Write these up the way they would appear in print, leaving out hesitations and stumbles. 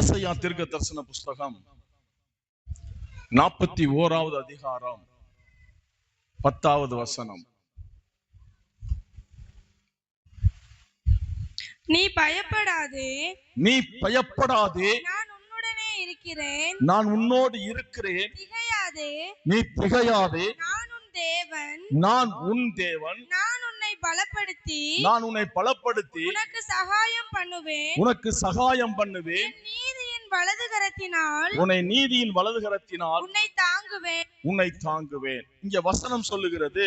ஏசாயா தீர்க்க தரிசன புஸ்தகம் 41வது அதிகாரம் 10வது வசனம். நீ பயப்படாதே, நீ பயப்படாதே, நான் உன்னுடனே இருக்கிறேன், நான் உன்னோடு இருக்கிறேன். திகையாதே, நீ திகையாதே, நான் உன் தேவன், நான் உன் தேவன். நான் உன்னை பலப்படுத்தி, நான் உன்னை பலப்படுத்தி உனக்கு சகாயம் பண்ணுவேன், உனக்கு சகாயம் பண்ணுவேன். நீதியின் வலது கரத்தினால், உன்னை நீதியின் வலது கரத்தினால் உன்னை தாங்குவேன், உன்னை தாங்குவேன். இங்க வசனம் சொல்லுகிறது,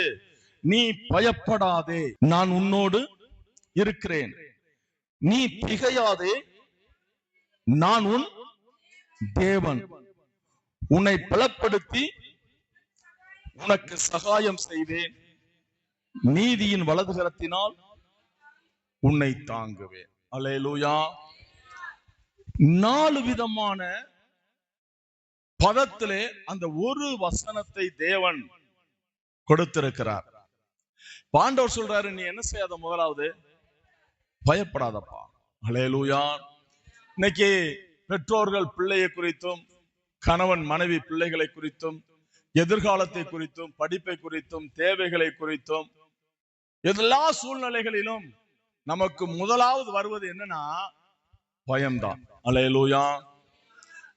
நீ பயப்படாதே, நான் உன்னோடு இருக்கிறேன். நீ திகையாதே, நான் உன் தேவன், உன்னை பலப்படுத்தி உனக்கு சகாயம் செய்வேன். நீதியின் வலது கரத்தினால் உன்னை தாங்குவேன். அல்லேலூயா. 4 விதமான பதத்திலே அந்த ஒரு வசனத்தை தேவன் கொடுத்திருக்கிறார். ஆண்டவர் சொல்றாரு, நீ என்ன செய்யாத, முதலாவது பயப்படாதப்பா. அல்லேலூயா. இன்னைக்கு பெற்றோர்கள் பிள்ளையை குறித்தும், கணவன் மனைவி பிள்ளைகளை குறித்தும், எதிர்காலத்தை குறித்தும், படிப்பை குறித்தும், தேவைகளை குறித்தும், எல்லா சூழ்நிலைகளிலும் நமக்கு முதலாவது வருவது என்னன்னா பயம்தான். அல்லேலூயா.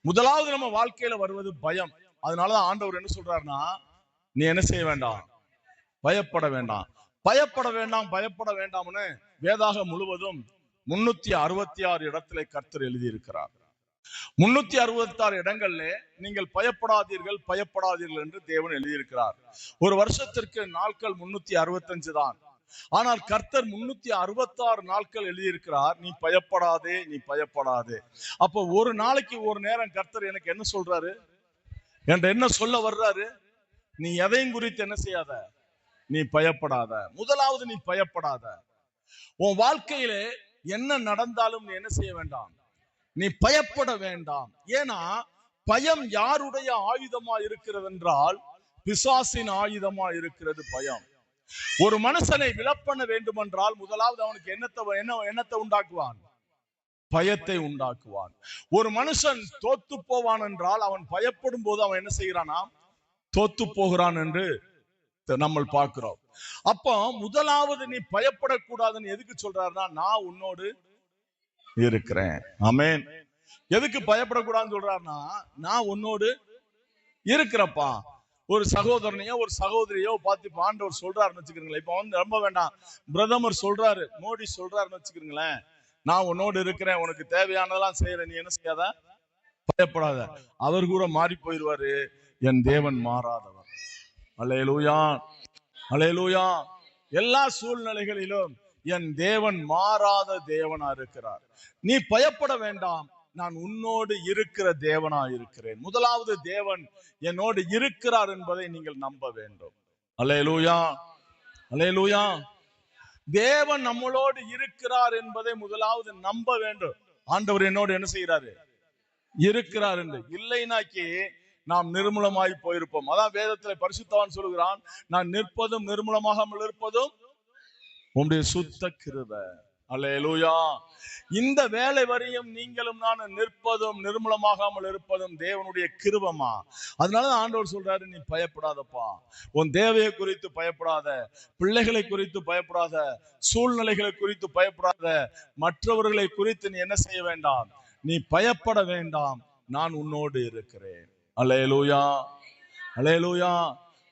முதலாவது நம்ம வாழ்க்கையில வருவது பயம். அதனாலதான் ஆண்டவர் என்ன சொல்றாருன்னா, நீ என்ன செய்ய வேண்டாம், பயப்பட வேண்டாம், பயப்பட வேண்டாம், பயப்பட வேண்டாம்னு வேதாகம் முழுவதும் 366 இடத்துல கர்த்தர் எழுதி இருக்கிறார். 366 இடங்கள்ல நீங்கள் பயப்படாதீர்கள், பயப்படாதீர்கள் என்று தேவன் எழுதியிருக்கிறார். ஒரு வருஷத்திற்கு நாட்கள் 365 தான். ஆனால் கர்த்தர் 366 நாட்கள் எழுதியிருக்கிறார், நீ பயப்படாதே, நீ பயப்படாதே. அப்போ ஒரு நாளைக்கு ஒரு நேரம் கர்த்தர் எனக்கு என்ன சொல்றாரு, என்ற என்ன சொல்ல வர்றாரு, நீ எதையும் குறித்து என்ன செய்யாத, நீ பயப்படாத. முதலாவது நீ பயப்படாத. உன் வாழ்க்கையிலே என்ன நடந்தாலும் நீ என்ன செய்ய வேண்டாம், நீ பயப்பட வேண்டாம். ஏன்னா பயம் யாருடைய ஆயுதமா இருக்கிறது என்றால் பிசாசின் ஆயுதமா இருக்கிறது பயம். ஒரு மனுஷனை விலப்பண்ண வேண்டும் என்றால் முதலாவது அவனுக்கு எண்ணத்தை உண்டாக்குவான், பயத்தை உண்டாக்குவான். ஒரு மனுஷன் தோத்து போவான் என்றால் அவன் பயப்படும் போது அவன் என்ன செய்கிறானா, தோத்து போகிறான் என்று நம்ம பார்க்கிறோம். அப்போ முதலாவது நீ பயப்படக்கூடாதுன்னு எதுக்கு சொல்றாருன்னா, நான் உன்னோடு இருக்கிறேன். ஆமென். எதுக்கு பயப்படக்கூடாதுன்னு சொல்றாருன்னா, நான் உன்னோடு இருக்கிறப்பா. ஒரு சகோதரனையோ ஒரு சகோதரியோ பார்த்து ஆண்டவர் சொல்றாருன்னு வச்சுக்கிறீங்களேன். இப்ப வந்து ரொம்ப வேண்டாம், பிரதமர் சொல்றாரு, மோடி சொல்றாருன்னு வச்சுக்கிறீங்களேன், நான் உன்னோடு இருக்கிறேன், உனக்கு தேவையானதெல்லாம் செய்யறேன், நீ என்ன செய்யாத, பயப்படாத. அவர் கூட மாறி போயிடுவாரு, என் தேவன் மாறாதவர். அல்லேலூயா, அல்லேலூயா. எல்லா சூழ்நிலைகளிலும் என் தேவன் மாறாத தேவனா இருக்கிறார். நீ பயப்பட வேண்டாம், நான் உன்னோடு இருக்கிற தேவனா இருக்கிறேன். முதலாவது தேவன் என்னோடு இருக்கிறார் என்பதை நீங்கள் நம்ப வேண்டும். அல்லேலூயா, அல்லேலூயா. தேவன் நம்மளோடு இருக்கிறார் என்பதை முதலாவது நம்ப வேண்டும். ஆண்டவர் என்னோடு என்ன செய்யறாரு, இருக்கிறார் என்று. இல்லைனாக்கி நாம் நிர்மூலமாய் போயிருப்போம். அதான் வேதத்துல பரிசுத்தவான் சொல்லுகிறான், நான் நிற்பதும் நிர்மூலமாகாமல் இருப்பதும் உம்முடைய சுத்த கிருபை. அல்லேலூயா. இந்த வேலை வரையும் நீங்களும் நான் நிற்பதும் நிர்மூலமாகாமல் இருப்பதும் தேவனுடைய கிருபைமா. அதனாலதான் ஆண்டவர் சொல்றாரு, நீ பயப்படாதப்பா. உன் தேவையை குறித்து பயப்படாத, பிள்ளைகளை குறித்து பயப்படாத, சூழ்நிலைகளை குறித்து பயப்படாத, மற்றவர்களை குறித்து நீ என்ன செய்ய வேண்டாம், நீ பயப்பட வேண்டாம், நான் உன்னோடு இருக்கிறேன். அல்லேலூயா, அல்லேலூயா.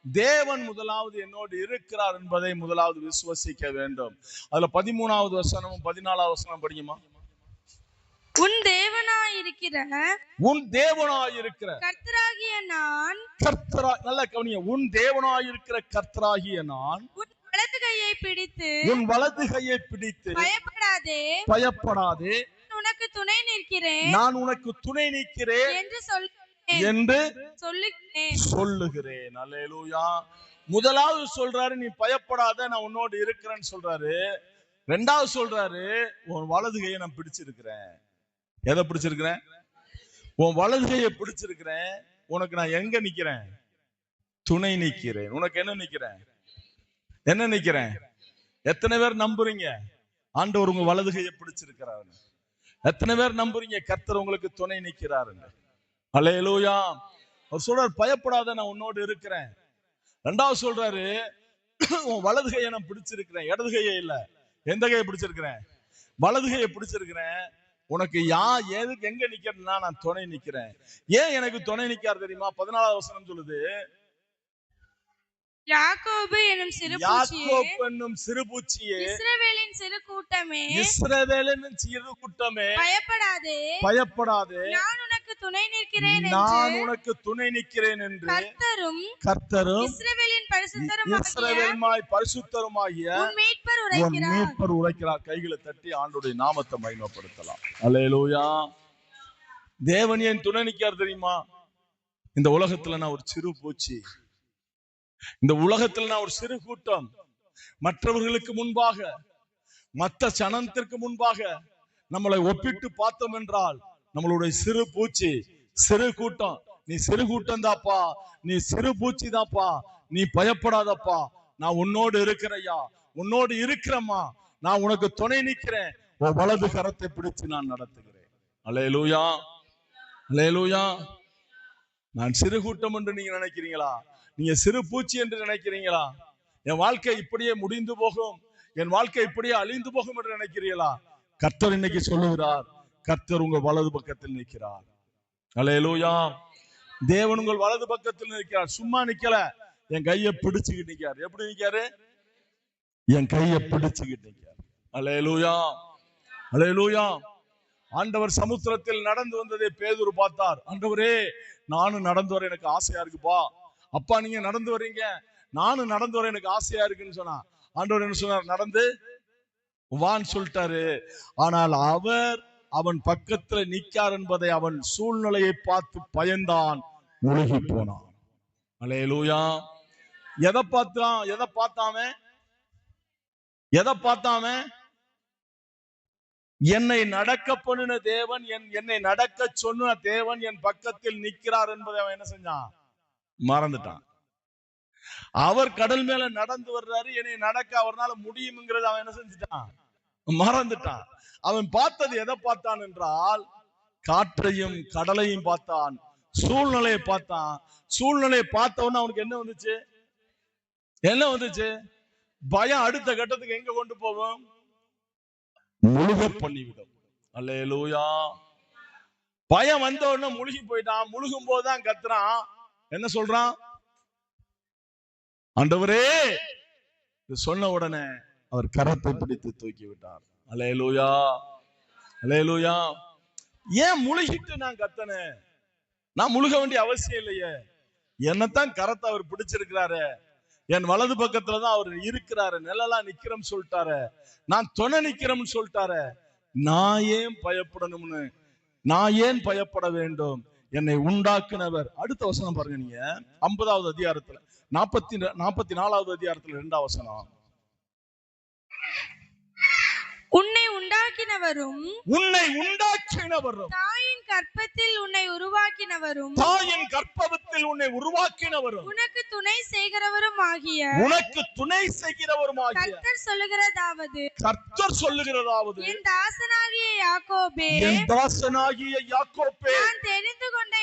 தேவன் முதலாவது என்னோடு இருக்கிறார் என்பதை முதலாவது விசுவசிக்க வேண்டும். அதுல 13வது வசனமும் 14வது வசனம் படிக்குமா. உன் தேவனாயிருக்கிற, உன் தேவனாயிருக்கிற கர்த்தராகிய நான், நல்லா கவனிங்க, உன் தேவனாயிருக்கிற கர்த்தராகிய நான் உன் வலது கையை பிடித்து, உன் வலது கையை பிடித்து, பயப்படாதே, பயப்படாதே, உனக்கு துணை நிற்கிறேன், நான் உனக்கு துணை நிற்கிறேன் என்று சொல்லுகிறேன். அல்லேலூயா. முதலாவது சொல்றாரு, நீ பயப்படாத, நான் உன்னோடு இருக்கிறேன்னு சொல்றாரு. ரெண்டாவது சொல்றாரு, உன் வலது கையை நான் பிடிச்சிருக்கிறேன். எதை பிடிச்சிருக்கிறேன், உன் வலது கையை பிடிச்சிருக்கிறேன். உனக்கு நான் எங்க நிக்கிறேன், துணை நிக்கிறேன். உனக்கு என்ன நிக்கிறேன், என்ன நிக்கிறேன். எத்தனை பேர் நம்புறீங்க ஆண்டவர் உங்க வலது கையை பிடிச்சிருக்கிறாரு? எத்தனை பேர் நம்புறீங்க கர்த்தர் உங்களுக்கு துணை நிற்கிறாருங்க? அல்லேலூயா. அவர் சொல்றாரு, பயப்படாத, நான் உன்னோடு இருக்கிறேன். ரெண்டாவது சொல்றாரு, உன் வலது கையை நான் பிடிச்சிருக்கிறேன், இடது கையை இல்ல. எந்த கையை பிடிச்சிருக்கிறேன்? வலது கையை பிடிச்சிருக்கிறேன். உனக்கு எதுக்கு எங்க நிக்கிறேன்னா நான் துணை நிக்கிறேன். ஏன் எனக்கு துணை நிக்காரு தெரியுமா? 14வது வசனம் சொல்லுது, யாக்கோபு என்னும் சிறு பூச்சியே, இஸ்ரவேலின் சிறு கூட்டமே, பயப்படாதே, நான் உனக்கு துணை நிற்கிறேன் என்று கர்த்தரும் இஸ்ரவேலின் பரிசுத்தருமாகிய உன் மீட்பர் உரைக்கிறார். கைகளை தட்டி ஆண்டவருடைய நாமத்தை மகிமைப்படுத்தலாம். அல்லேலூயா. தேவன் ஏன் துணை நிற்கிறார் தெரியுமா? இந்த உலகத்துல நான் ஒரு சிறு பூச்சி, இந்த உலகத்தில் நான் ஒரு சிறு கூட்டம். மற்றவர்களுக்கு முன்பாக, மற்ற சனத்திற்கு முன்பாக நம்மளை ஒப்பிட்டு பார்த்தோம் என்றால் நம்மளுடைய சிறு பூச்சி, சிறு கூட்டம். நீ சிறு கூட்டம் தாப்பா, நீ சிறு பூச்சி தாப்பா, நீ பயப்படாதப்பா, நான் உன்னோடு இருக்கிறையா, உன்னோடு இருக்கிறம்மா, நான் உனக்கு துணை நிற்கிறேன், உன் வலது கரத்தை பிடிச்சு நான் நடத்துகிறேன். அல்லேலூயா, அல்லேலூயா. நான் சிறு கூட்டம் என்று நீங்க நினைக்கிறீங்களா? நீங்க சிறு பூச்சி என்று நினைக்கிறீங்களா? என் வாழ்க்கை இப்படியே முடிந்து போகும், என் வாழ்க்கை இப்படியே அழிந்து போகும் என்று நினைக்கிறீங்களா? கர்த்தர் இன்னைக்கு சொல்லுகிறார், கர்த்தர் உங்கள் வலது பக்கத்தில் நிற்கிறார். அல்லேலூயா. தேவன் உங்கள் வலது பக்கத்தில் நிற்கிறார். சும்மா நிக்கல, என் கையை பிடிச்சுக்கிட்டு நிற்கிறார். எப்படி நிற்காரு? என் கையை பிடிச்சுக்கிட்டு நிற்கிறார். அல்லேலூயா, அல்லேலூயா. ஆண்டவர் சமுத்திரத்தில் நடந்து வந்ததை பேதுரு பார்த்தார். ஆண்டவரே, நானும் நடந்து வர எனக்கு ஆசையா இருக்குப்பா. அப்பா, நீங்க நடந்து வர்றீங்க, நானும் நடந்து வர எனக்கு ஆசையா இருக்குன்னு சொன்னா, ஆண்டவர் என்ன சொன்னார்? நடந்து வான்னு சொல்லிட்டாரு. ஆனால் அவன் பக்கத்துல நிற்கார் என்பதை அவன் சூழ்நிலையை பார்த்து பயந்தான், முழுகி போனான். அல்லேலூயா. எதை பார்த்தாம? என்னை நடக்க பண்ணின தேவன், என்னை நடக்க சொன்ன தேவன் என் பக்கத்தில் நிற்கிறார் என்பதை அவன் என்ன செஞ்சான்? மறந்துட்டான். அவர் கடல் மேல நடந்து வர்றாரு, என்னை நடக்க அவர்னால முடியும்ங்கிறது அவன் என்ன செஞ்சுட்டான்? மறந்துட்டான். அவன் பார்த்தது எதை பார்த்தான் என்றால், காற்றையும் கடலையும் பார்த்தான், சூழ்நிலையை பார்த்தான். சூழ்நிலையை பார்த்தவன அவனுக்கு என்ன வந்துச்சு? பயம் அடுத்த கட்டத்துக்கு எங்க கொண்டு போகும்? முழுக பண்ணிவிடும். அல்லேலூயா. பயம் வந்த உடனே முழுகி போயிட்டான். முழுகும் போதுதான் கத்துறான். என்ன சொல்றான்? ஆண்டவரே சொன்ன உடனே அவர் கரத்தை பிடித்து தூக்கி விட்டார். அல்லேலூயா, அல்லேலூயா. ஏன் முழுகிட்டு நான் கத்தனேன்? நான் முழுக வேண்டிய அவசியம் இல்லையே. என்னத்தான் கரத்தை அவர் பிடிச்சிருக்கிறாரு, என் வலது பக்கத்துலதான் அவர் இருக்கிறாரு, நிழலா நிக்கிறோம் சொல்லிட்டாரு, நான் துணை நிக்கிறோம்னு சொல்லிட்டாரு. நான் ஏன் பயப்படணும்னு, நான் ஏன் பயப்பட வேண்டும்? என்னை உண்டாக்குனவர். அடுத்த வசனம் பாருங்க, நீங்க 50வது அதிகாரத்துல 44வது அதிகாரத்துல 2வது வசனம். உன்னை உண்டாக்கினவரும் தாயின் கர்ப்பத்தில் உன்னை உருவாக்கினவரும் உனக்கு துணை செய்கிறவரும் ஆகிய கர்த்தர் சொல்லுகிறதாவது, என் தாசனாகிய யாக்கோபே, நான் தெரிந்து கொண்ட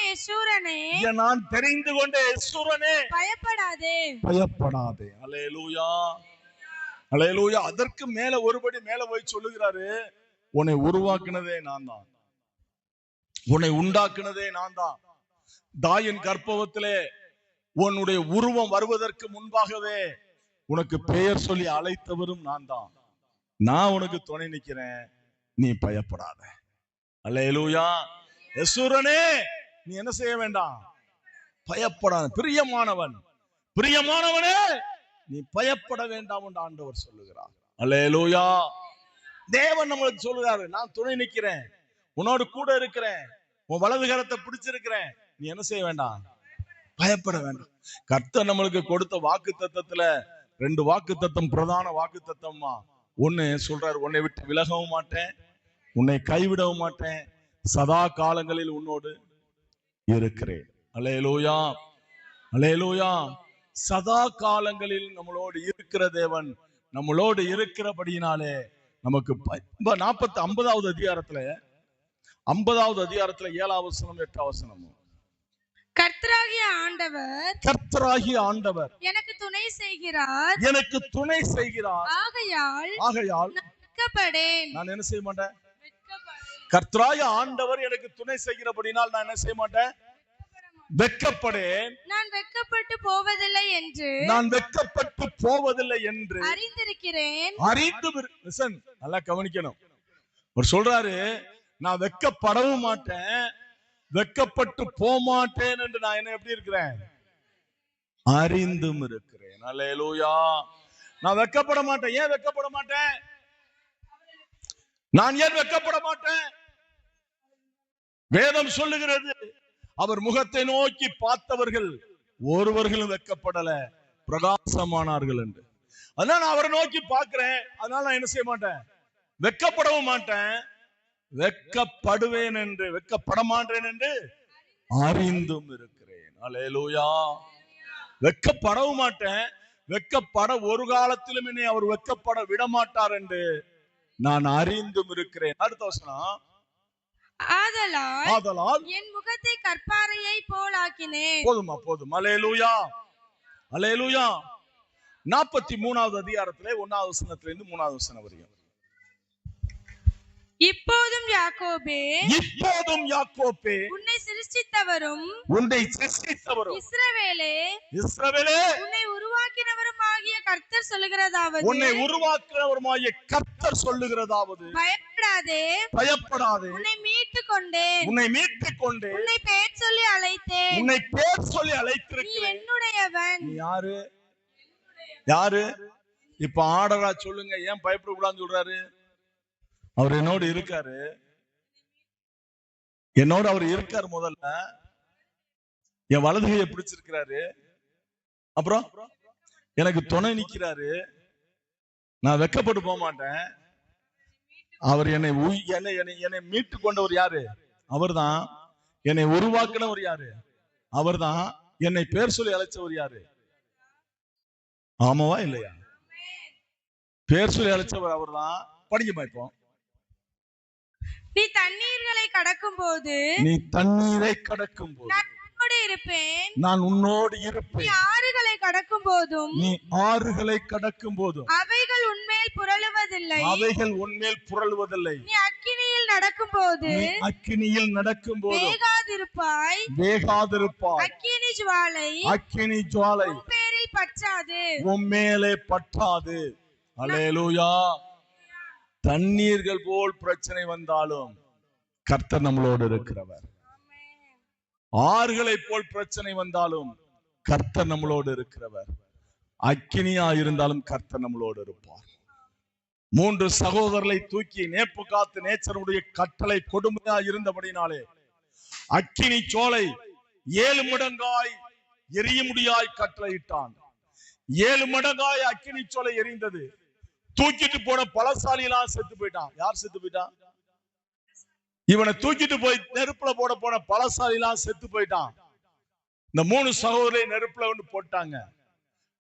யெஷூரனே, பயப்படாதே. அல்லேலூயா, அல்லேலூயா. அதற்கு மேல ஒருபடி மேல போய் சொல்லுகிறாரு, உன்னை உருவாக்குனதே நான் தான், உன்னை உண்டாக்குனதே நான் தான். தாயின் கர்ப்பத்திலே உன்னுடைய உருவம் வருவதற்கு முன்பாகவே உனக்கு பெயர் சொல்லி அழைத்தவரும் நான் தான். நான் உனக்கு துணை நிக்கிறேன், நீ பயப்படாத. அல்லேலூயா. யெஷூரனே, நீ என்ன செய்ய வேண்டாம்? பயப்படாத. பிரியமானவனே, நீ பயப்பட வேண்டாம் என்று ஆண்டவர் சொல்லுகிறார். அல்லேலூயா. தேவன் நம்மளுக்கு சொல்லுகிறாரு, நான் துணை நிக்கிறேன், உன்னோடு கூட இருக்கிறேன், உன் வலது கரத்தை பிடிச்சிருக்கிறேன், நீ என்ன செய்ய வேண்டாம்? பயப்பட வேண்டாம். கர்த்தர் நம்மளுக்கு கொடுத்த வாக்கு தத்தத்துல 2 வாக்கு தத்தம், பிரதான வாக்கு தத்தம்மா. ஒண்ணு சொல்றாரு, உன்னை விட்டு விலகவும் மாட்டேன், உன்னை கைவிடவும் மாட்டேன், சதா காலங்களில் உன்னோடு இருக்கிறேன். அல்லேலூயா, அல்லேலூயா. சதா காலங்களில் நம்மளோடு இருக்கிற தேவன் நம்மளோடு இருக்கிறபடினாலே நமக்கு 50வது அதிகாரத்துல 50வது அதிகாரத்துல 7ஆம் வசனம் 8ஆம் வசனம். கர்த்தராகிய ஆண்டவர் கர்த்தராகிய ஆண்டவர் எனக்கு துணை செய்கிறார், எனக்கு துணை செய்கிறார், ஆகையால் ஆகையால் நான் வெட்கப்படேன். நான் என்ன செய்ய மாட்டேன்? வெட்கப்படேன். கர்த்தராகிய ஆண்டவர் எனக்கு துணை செய்கிறபடினால் நான் என்ன செய்ய மாட்டேன்? வெட்கப்படேன். நான் வெட்கப்பட்டு போவதில்லை என்று நான் வெட்கப்பட்டு போவதில்லை என்று அறிந்திருக்கிறேன். லிசன், நல்லா கவனிக்கணும். அவர் சொல்றாரு, நான் வெட்கப்படவும் மாட்டேன், வெட்கப்பட்டு போமாட்டேன் என்று நான் என்ன எப்படி இருக்கிறேன்? அறிந்தும் இருக்கிறேன். அல்லேலூயா. நான் வெட்கப்பட மாட்டேன். ஏன் வெட்கப்பட மாட்டேன்? நான் ஏன் வெட்கப்பட மாட்டேன்? வேதம் சொல்லுகிறது, அவர் முகத்தை நோக்கி பார்த்தவர்கள் ஒருவர்களும் வெட்கப்படல, பிரகாசமானார்கள் என்று. அதனால நான் அவரை நோக்கி பார்க்கிறேன், அதனால நான் என்ன செய்ய மாட்டேன்? வெட்கப்படவும் மாட்டேன், வெட்கப்படுவேன் என்று, வெட்கப்பட மாட்டேன் என்று அறிந்தும் இருக்கிறேன். அல்லேலூயா. வெட்கப்படவும் மாட்டேன், வெட்கப்பட ஒரு காலத்திலும் என்னை அவர் வெட்கப்பட விட மாட்டார் என்று நான் அறிந்தும் இருக்கிறேன். அடுத்த வசனம். ஆதலால் என் முகத்தை கற்பாறையை போலாக்கினேன். போதுமா? போதும். அல்லேலூயா, அல்லேலூயா. 43வது அதிகாரத்திலே 1வது வசனத்திலிருந்து 3வது வசனம் வரைக்கும். இப்போதும் யாக்கோபே, இப்போதும் யாக்கோபே, உன்னை சிருஷ்டித்தவரும் இஸ்ரவேலே, உன்னை உருவாக்கினவரும் ஆகிய கர்த்தர் சொல்லுகிறதாவது, உன்னை உருவாக்கினவருமாகிய கர்த்தர் சொல்லுகிறதாவது, பயப்படாதே, பயப்படாதே, உன்னை மீட்டுக் கொண்டேன், உன்னை மீட்டுக் கொண்டேன், உன்னை பேர் சொல்லி அழைத்தேன், உன்னை பேர் சொல்லி நீ அழைத்திருக்கிறேன். என்னுடையவன். நீ யாரு? யாரு? இப்ப ஆர்டரா சொல்லுங்க. ஏன் பயப்படக்கூடாதுன்னு சொல்றாரு? அவர் என்னோடு இருக்காரு, என்னோடு அவர் இருக்காரு. முதல்ல என் வலது கையை பிடிச்சிருக்கிறாரு, அப்புறம் எனக்கு துணை நிக்கிறாரு. நான் வெட்கப்பட்டு போக மாட்டேன். அவர் என்னை என்னை மீட்டு கொண்டவர் யாரு? அவர்தான். என்னை உருவாக்கினவர் யாரு? அவர்தான். என்னை பேர் சொல்லி அழைச்சவர் யாரு? ஆமாவா இல்லையா? பேர் சொல்லி அழைச்சவர் அவர்தான். படிக்க இப்போ. நீ தண்ணீர்களை கடக்கும் போது, நீ தண்ணீரை கடக்கும் போது நான் உன்னோடு இருப்பேன், நான் உன்னோடு நீ இருப்பேன். ஆறுகளை கடக்கும் போதும், நீ ஆறுகளை கடக்கும் போதும் அவைகள் உன்மேல் புரளுவதில்லை, அவைகள் உன்மேல் புரளுவதில்லை. நீ அக்கினியில் நடக்கும் போது, நீ அக்கினியில் நடக்கும் போது வேகாதிருப்பாய், வேகாதிருப்பாய். அக்கினி ஜுவாலை அக்கினி ஜுவாலை உன் பேரில் பற்றாது, உன் மேலே பற்றாது. அல்லேலூயா. தண்ணீர்கள் போல் பிரச்சனை வந்தாலும் கர்த்தர் நம்மளோடு இருக்கிறவர். ஆறுகளை போல் பிரச்சனை வந்தாலும் கர்த்தர் நம்மளோடு இருக்கிறவர். அக்கினியா இருந்தாலும் கர்த்தர் நம்மளோடு இருப்பார். 3 சகோதரர்களை தூக்கி நேப்புகாத்து நேச்சருடைய கட்டளை கொடுமையா இருந்தபடினாலே அக்கினி சோலை 7 மடங்காய் எரியும்படியாய் கட்டளையிட்டான். 7 மடங்காய் அக்கினி சோலை எரிந்தது. தூக்கிட்டு போன பலசாலி எல்லாம் செத்து போயிட்டான். யார் செத்து போயிட்டான்? இவனை தூக்கிட்டு போய் நெருப்புல போன பலசாலி எல்லாம் செத்து போயிட்டான். இந்த 3 சகோதரரை நெருப்புல வந்து போட்டாங்க.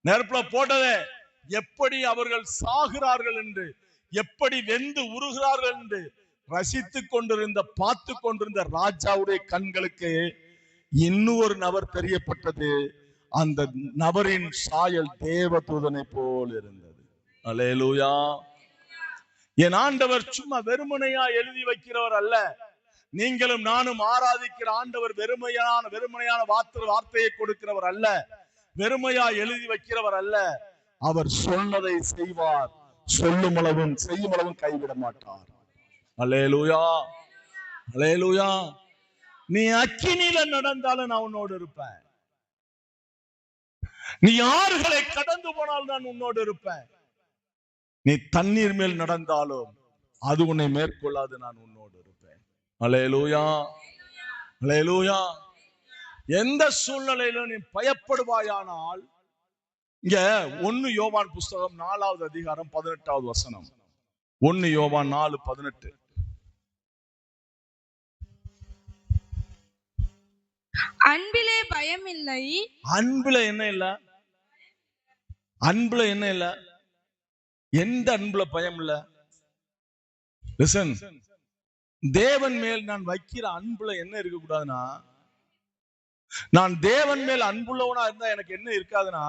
நெருப்புல போட்டதே எப்படி அவர்கள் சாகிறார்கள் என்று, எப்படி வெந்து உருகிறார்கள் என்று ரசித்துக் கொண்டிருந்த, பார்த்து கொண்டிருந்த ராஜாவுடைய கண்களுக்கு இன்னொரு நபர் தெரியப்பட்டது. அந்த நபரின் சாயல் தேவதூதனை போல் இருந்தது. அல்லேலூயா. என் ஆண்டவர் சும்மா வெறுமனையா எழுதி வைக்கிறவர் அல்ல. நீங்களும் நானும் ஆராதிக்கிற ஆண்டவர் வெறுமையான வார்த்தையை கொடுக்கிறவர் அல்ல, வெறுமையா எழுதி வைக்கிறவர் அல்ல. அவர் சொன்னதை செய்வார். சொல்லும் அளவும் செய்யும் அளவும் கைவிட மாட்டார். அல்லேலூயா, அல்லேலூயா. நீ அக்கினியில நடந்தாலும் நான் உன்னோடு இருப்பேன். நீ ஆறுகளை கடந்து போனால் நான் உன்னோடு இருப்பேன். நீ தண்ணீர் மேல் நடந்தாலும் அது உன்னை மேற்கொள்ளாது, நான் உன்னோடு இருப்பேன். அல்லேலூயா, அல்லேலூயா. எந்த சூழ்நிலையிலும் நீ பயப்படுவாயானால், இங்க 1 யோவான் புஸ்தகம் 4வது அதிகாரம் 18வது வசனம். 1 யோவான் 4:18. அன்பிலே பயம் இல்லை. அன்புல என்ன இல்ல? அன்புல என்ன இல்ல? எந்த அன்புல பயம் இல்ல? லிசன், தேவன் மேல் நான் வைக்கிற அன்புல என்ன இருக்க கூடாதுன்னா, நான் தேவன் மேல் அன்புள்ளவனா இருந்தா எனக்கு என்ன இருக்காதுன்னா,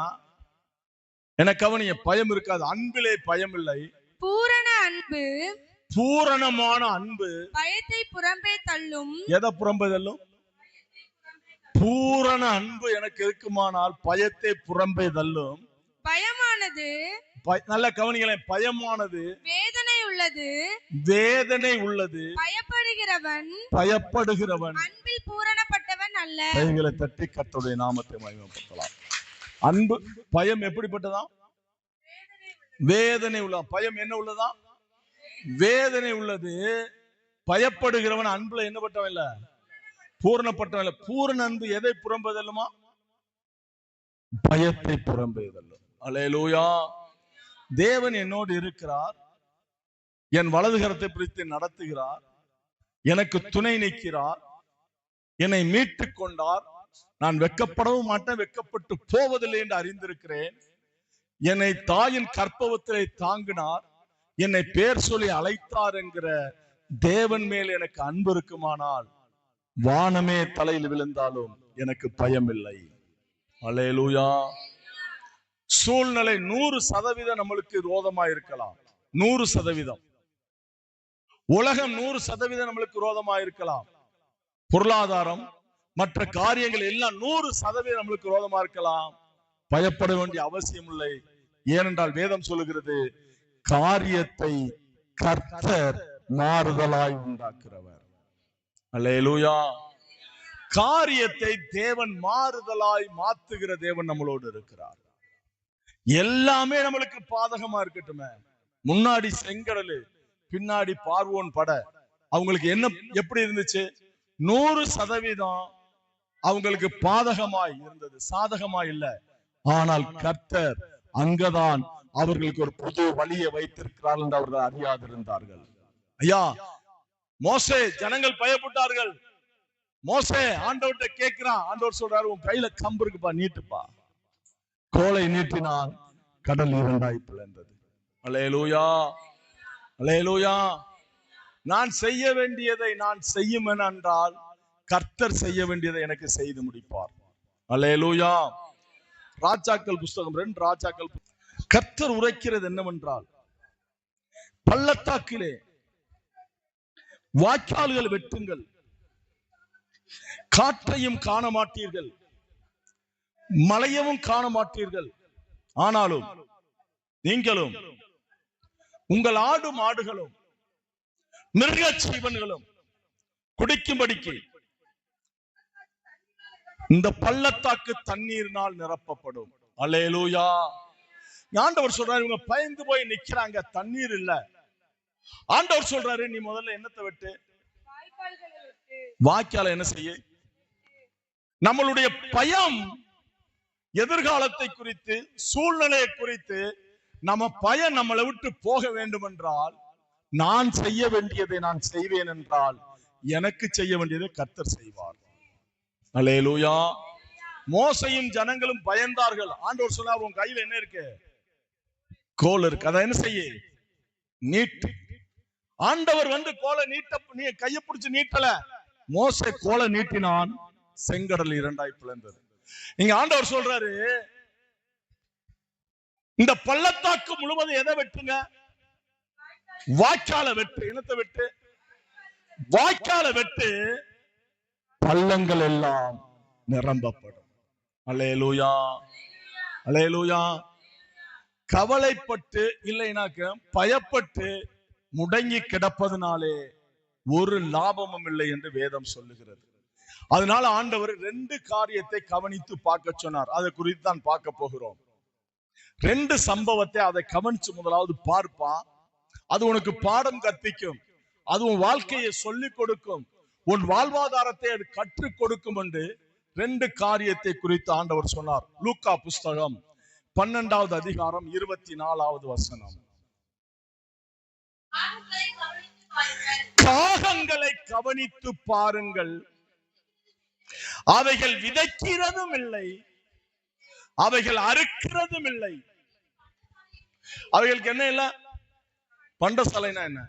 எனக்கு கவனிய பயம் இருக்காது. அன்பிலே பயம் இல்லை. பூரண அன்பு பூரணமான அன்பு பயத்தை புறம்பே தள்ளும். எதை புறம்பே தள்ளும்? பூரண அன்பு எனக்கு இருக்குமானால் பயத்தை புறம்பே தள்ளும். பயமானது நல்ல கவனிங்களேன். பயமானது வேதனை உள்ளது. வேதனை உள்ளது. பயப்படுகிறவன் அன்பில் பூரணப்பட்டவன் அல்ல. கைகளை தட்டி கர்த்தருடைய நாமத்தை மகிமைப்படுத்தலாம். அன்பு பயம் எப்படிப்பட்டதா? வேதனை உள்ள பயம் என்ன உள்ளதா? வேதனை உள்ளது. பயப்படுகிறவன் அன்புல என்ன பட்டவன் இல்ல, பூரணப்பட்டவன் இல்ல. பூரண அன்பு எதை புறம்பதல்லுமா? பயத்தை புறம்பேதல்லும். அல்லேலூயா. தேவன் என்னோடு இருக்கிறார், என் வலது கரத்தை பிடித்து நடத்துகிறார், எனக்கு துணை நிற்கிறார், என்னை மீட்டுக் கொண்டார். நான் வெட்கப்படவும் மாட்டேன், வெட்கப்பட்டு போவதில்லை என்று அறிந்திருக்கிறேன். என்னை தாயின் கற்பவத்திலே தாங்கினார், என்னை பேர் சொல்லி அழைத்தார் என்கிற தேவன் மேல் எனக்கு அன்பு இருக்குமானால் வானமே தலையில் விழுந்தாலும் எனக்கு பயம் இல்லை. அல்லேலூயா. சூழ்நிலை 100% நம்மளுக்கு விரோதமா இருக்கலாம். 100%. உலகம் 100% நம்மளுக்கு விரோதமா இருக்கலாம். பொருளாதாரம் மற்ற காரியங்கள் எல்லாம் 100% நம்மளுக்கு விரோதமா இருக்கலாம். பயப்பட வேண்டிய அவசியம் இல்லை. ஏனென்றால் வேதம் சொல்லுகிறது, காரியத்தை கர்த்தர் மாறுதலாய் உண்டாக்குறவர். அல்லேலூயா. காரியத்தை தேவன் மாறுதலாய் மாத்துகிற தேவன் நம்மளோடு இருக்கிறார். எல்லாமே நம்மளுக்கு பாதகமா இருக்கட்டுமே. முன்னாடி செங்கடலு, பின்னாடி பார்வோன் பட, அவங்களுக்கு என்ன எப்படி இருந்துச்சு? 100% அவங்களுக்கு பாதகமாய் இருந்தது, சாதகமாய் இல்ல. ஆனால் கர்த்தர் அங்கதான் அவர்களுக்கு ஒரு புது வழியை வைத்திருக்கிறார்கள் என்று அவர்கள் அறியாதிருந்தார்கள். ஐயா, மோசே ஜனங்கள் பயப்பட்டார்கள். மோசே ஆண்டவர்கிட்ட கேட்கிறான். ஆண்டவர் சொல்றாரு, உன் கையில கம்பு இருக்குப்பா, நீட்டுப்பா. கோலை நீட்டினான், கடல் 2ஆய் பிளந்தது. அல்லேலூயா. அல்லேலூயா. நான் செய்ய வேண்டியதை நான் செய்யும் என்றால் கர்த்தர் செய்ய வேண்டியதை எனக்கு செய்து முடிப்பார். அல்லேலூயா. ராஜாக்கள் புஸ்தகம் 2 ராஜாக்கள். கர்த்தர் உரைக்கிறது என்னவென்றால், பள்ளத்தாக்கிலே வாய்க்கால்கள் வெட்டுங்கள், காற்றையும் காண மாட்டீர்கள், மழையவும் காண மாட்டீர்கள். ஆனாலும் நீங்களும் உங்கள் ஆடு மாடுகளும் மிருக ஜீவன்களும் குடிக்கும்படிக்கு இந்த பள்ளத்தாக்கு தண்ணீரினால் நிரப்பப்படும். அல்லேலூயா. ஆண்டவர் சொல்றாரு, இவங்க பயந்து போய் நிக்கிறாங்க, தண்ணீர் இல்ல. ஆண்டவர் சொல்றாரு, நீ முதல்ல என்னத்தை வெட்டு? வாய்க்கால என்ன செய்ய? நம்மளுடைய பயம் எதிர்காலத்தை குறித்து, சூழ்நிலையை குறித்து நம்ம பயம் நம்மளை விட்டு போக வேண்டும் என்றால், நான் செய்ய வேண்டியதை நான் செய்வேன் என்றால் எனக்கு செய்ய வேண்டியதை கர்த்தர் செய்வார். அல்லேலூயா. மோசையும் ஜனங்களும் பயந்தார்கள். ஆண்டவர் சொன்னார், உன் கையில என்ன இருக்கு? கோல் இருக்கு, அதை என்ன செய்ய? நீட்டு. ஆண்டவர் வந்து கோலை நீட்ட, நீ கையை பிடிச்சு நீட்டல. மோசே கோலை நீட்டினான், செங்கடல் 2ஆய் பிளந்தது. இங்க ஆண்டவர் சொல்றாரு, இந்த பள்ளத்தாக்கு முழுவதும் எதை வெட்டுங்க? வாய்க்கால வெட்டு. என்னத்தை வெட்டு? வாய்க்கால வெட்டு, பள்ளங்கள் எல்லாம் நிரம்பப்படும். அல்லேலூயா. அல்லேலூயா. கவலைப்பட்டு இல்லைனாக்க பயப்பட்டு முடங்கி கிடப்பதனாலே ஒரு லாபமும் இல்லை என்று வேதம் சொல்லுகிறது. அதனால ஆண்டவர் 2 காரியத்தை கவனித்து பார்க்க சொன்னார். அதை குறித்து தான் பார்க்க போகிறோம். 2 சம்பவத்தை அதை கவனிச்சு முதலாவது பார்ப்பா. அது உனக்கு பாடம் கற்பிக்கும், அது உன் வாழ்க்கையை சொல்லிக் கொடுக்கும், உன் வாழ்வாதாரத்தை அது கற்றுக் கொடுக்கும் என்று 2 காரியத்தை குறித்து ஆண்டவர் சொன்னார். லூக்கா புஸ்தகம் 12வது அதிகாரம் 24வது வசனம். காகங்களை கவனித்து பாருங்கள், அவைகள் விதைக்கிறதும் இல்லை, அவைகள் அறுக்கிறதும் இல்லை. அவைகளுக்கு என்ன இல்ல? பண்டசாலைனா என்ன?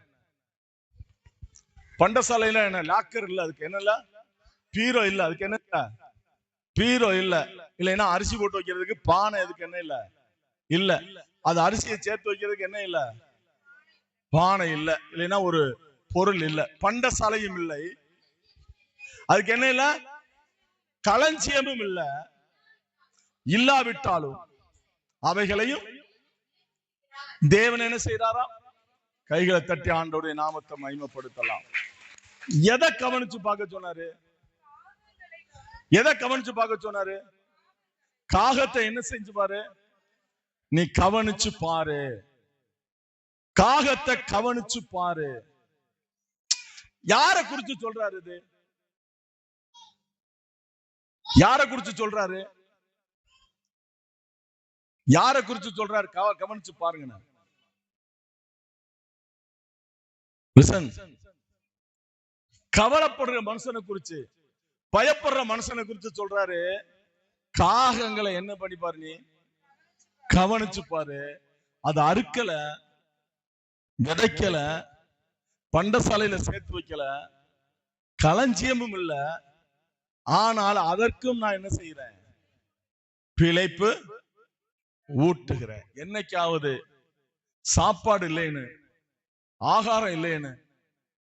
பண்டசாலையில என்ன லாக்கர் இல்ல, அதுக்கு என்ன இல்ல, பீரோ இல்ல, அதுக்கு என்ன இல்ல, பீரோ இல்ல. இல்லைன்னா அரிசி போட்டு வைக்கிறதுக்கு பானை, அதுக்கு என்ன இல்ல, இல்ல. அது அரிசியை சேர்த்து வைக்கிறதுக்கு என்ன இல்ல, பானை இல்ல. இல்லைன்னா ஒரு பொருள் இல்ல. பண்டசாலையும் இல்லை, அதுக்கு என்ன இல்ல, களஞ்சியமும் இல்ல. இல்லாவிட்டாலும் அவைகளையும் தேவன் என்ன செய்யறாரா? கைகளை தட்டி ஆண்டோடைய நாமத்தை மகிமைப்படுத்தலாம். எதை கவனிச்சு பார்க்க சொன்னாரு? எதை கவனிச்சு பார்க்க சொன்னாரு? காகத்தை என்ன செஞ்சு பாரு, நீ கவனிச்சு பாரு, காகத்தை கவனிச்சு பாரு. யார குறிச்சு சொல்றாரு? இது யார குறிச்சு சொல்றாரு? யார குறிச்சு சொல்றாரு? கவனிச்சு பாருங்க. கவலைப்படுற மனுஷனை குறிச்சு, பயப்படுற மனுஷனை குறிச்சு சொல்றாரு. காகங்களை என்ன பண்ணி பாரு, நீ கவனிச்சு பாரு. அது அறுக்கல, விதைக்கல, பண்டசாலையில சேர்த்து வைக்கல, களஞ்சியமும் இல்ல. ஆனால் அதற்கும் நான் என்ன செய்யறேன்? பிழைப்பு ஊட்டுகிறேன். என்னைக்காவது சாப்பாடு இல்லைன்னு, ஆகாரம் இல்லைன்னு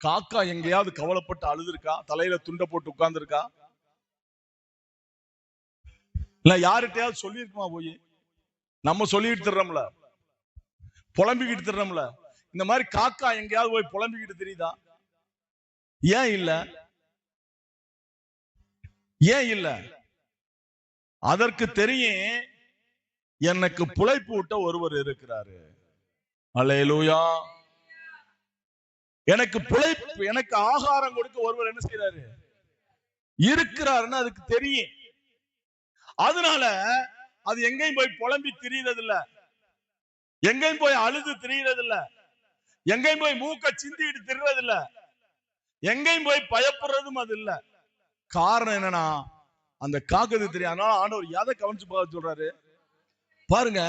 காக்கா எங்கேயாவது கவலைப்பட்டு அழுதுருக்கா? தலையில துண்டை போட்டு உட்கார்ந்து இருக்கா? இல்ல யார்கிட்டயாவது சொல்லிருக்குமா? போய் நம்ம சொல்லிட்டு தர்றோம்ல, புலம்பிக்கிட்டு தர்றோம்ல. இந்த மாதிரி காக்கா எங்கேயாவது போய் புலம்பிக்கிட்டு தெரியுதா? ஏன் இல்ல? ஏன் இல்ல? அதற்கு தெரியும், எனக்கு புழைப்பு விட்ட ஒருவர் இருக்கிறாரு. அல்லேலூயா. எனக்கு புழைப்பு, எனக்கு ஆகாரம் கொடுக்க ஒருவர் என்ன செய்யறாரு? இருக்கிறாருன்னு அதுக்கு தெரியும். அதனால அது எங்கேயும் போய் புலம்பி திரியறது இல்ல, எங்கேயும் போய் அழுது திரியறது இல்ல, எங்கேயும் போய் மூக்க சிந்திட்டு திரியறது இல்ல, எங்கேயும் போய் பயப்படுறதும் அது இல்ல. காரணம் என்னன்னா, அந்த காக்கது தெரியும். அதனால ஆண்டவர் எதை கவனிச்சு பார்க்க சொல்றாரு பாருங்க.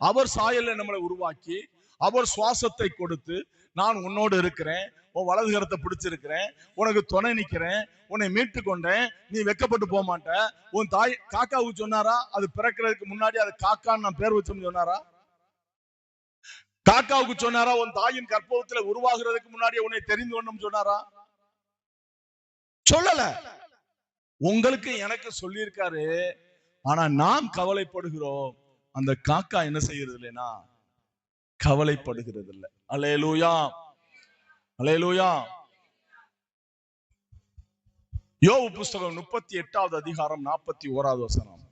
அவர் சாயல்ல நம்மளை உருவாக்கி, அவர் சுவாசத்தை கொடுத்து, நான் உன்னோடு இருக்கிறேன், உன் வலது கரத்தை பிடிச்சிருக்கிறேன், உனக்கு துணை நிக்கிறேன், உன்னை மீட்டு கொண்டேன், நீ வெக்கப்பட்டு போக மாட்ட. உன் தாய் காக்காவுக்கு சொன்னாரா? அது பிறக்கிறதுக்கு முன்னாடி அது காக்கான்னு நான் பேர் வச்சோம்னு சொன்னாரா? காக்காவுக்கு சொன்னாரா? உன் தாயின் கற்பகத்துல உருவாகிறதுக்கு முன்னாடி உன்னை தெரிந்து கொண்டும் சொன்னாரா? சொல்லல. உங்களுக்கு எனக்கு சொல்லியிருக்காரு. ஆனா நாம் கவலைப்படுகிறோம். அந்த காக்கா என்ன செய்யறது இல்லைன்னா கவலைப்படுகிறது இல்லை. அல்லேலூயா, அல்லேலூயா. யோபு புஸ்தகம் 38வது அதிகாரம் 41வது வசனம்.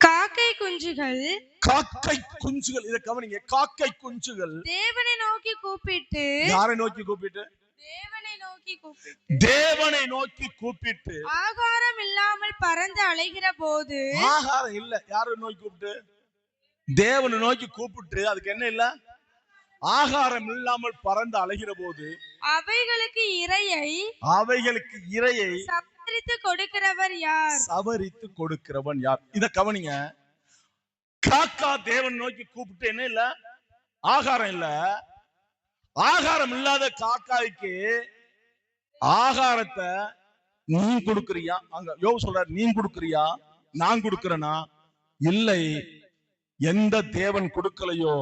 காக்கை குஞ்சுகள், காக்கை குஞ்சுகள், இதை கவனிங்க. காக்கை குஞ்சுகள் தேவனை நோக்கி கூப்பிட்டு, யாரை நோக்கி கூப்பிட்டு? தேவனை நோக்கி கூப்பிட்டு, தேவனை நோக்கி கூப்பிட்டு ஆகாரம் இல்லாமல் பறந்து அலைகிற போது, ஆகாரம் இல்ல, யாரை நோக்கி கூப்பிட்டு? தேவனை நோக்கி கூப்பிட்டு, அதுக்கு என்ன இல்ல, ஆகாரம் இல்லாமல் பறந்து அலைகிற போது, அவைகளுக்கு இரையை சவரித்து கொடுக்கிறவர் யார்? சவரித்து கொடுக்கிறவன் யார்? இத கவனிங்க. காக்கா தேவன் நோக்கி கூப்பிட்டு என்ன இல்ல, ஆகாரம் இல்ல. ஆகாரம் இல்லாத காக்காய்க்கு ஆகாரத்தை நீ கொடுக்கறியா? அங்க யோபு சொல்றாரு, நீ கொடுக்கறியா, நான் கொடுக்கிறேனா? இல்லை. எந்த தேவன் கொடுக்கலையோ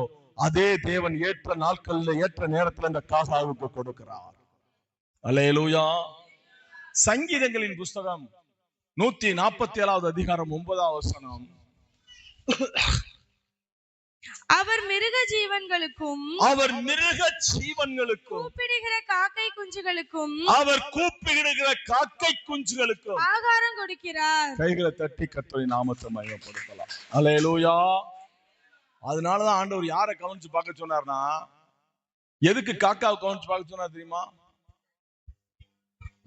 அதே தேவன் ஏற்ற நாட்கள்ல ஏற்ற நேரத்துல இந்த காக்காவுக்கு கொடுக்கிறார். அல்லேலூயா. சங்கீதங்களின் புஸ்தகம் 147வது அதிகாரம் 9வது வசனம். அவர் மிருக ஜீவன்களுக்கும், அவர் மிருக ஜீவன்களுக்கும், கூப்பிடுகிற காக்கை குஞ்சுகளுக்கும், அவர் கூப்பிடுகிற காக்கை குஞ்சுகளுக்கும் ஆகாரம் கொடுக்கிறார். கைகளை தட்டி கர்த்தருடைய நாமத்தை மகிமைப்படுத்தலாம். அல்லேலூயா. அதனாலதான் ஆண்டவர் யாரை கவனிச்சு பார்க்க சொன்னார்னா, எதுக்கு காக்காவை கவனிச்சு பார்க்க சொன்னார் தெரியுமா?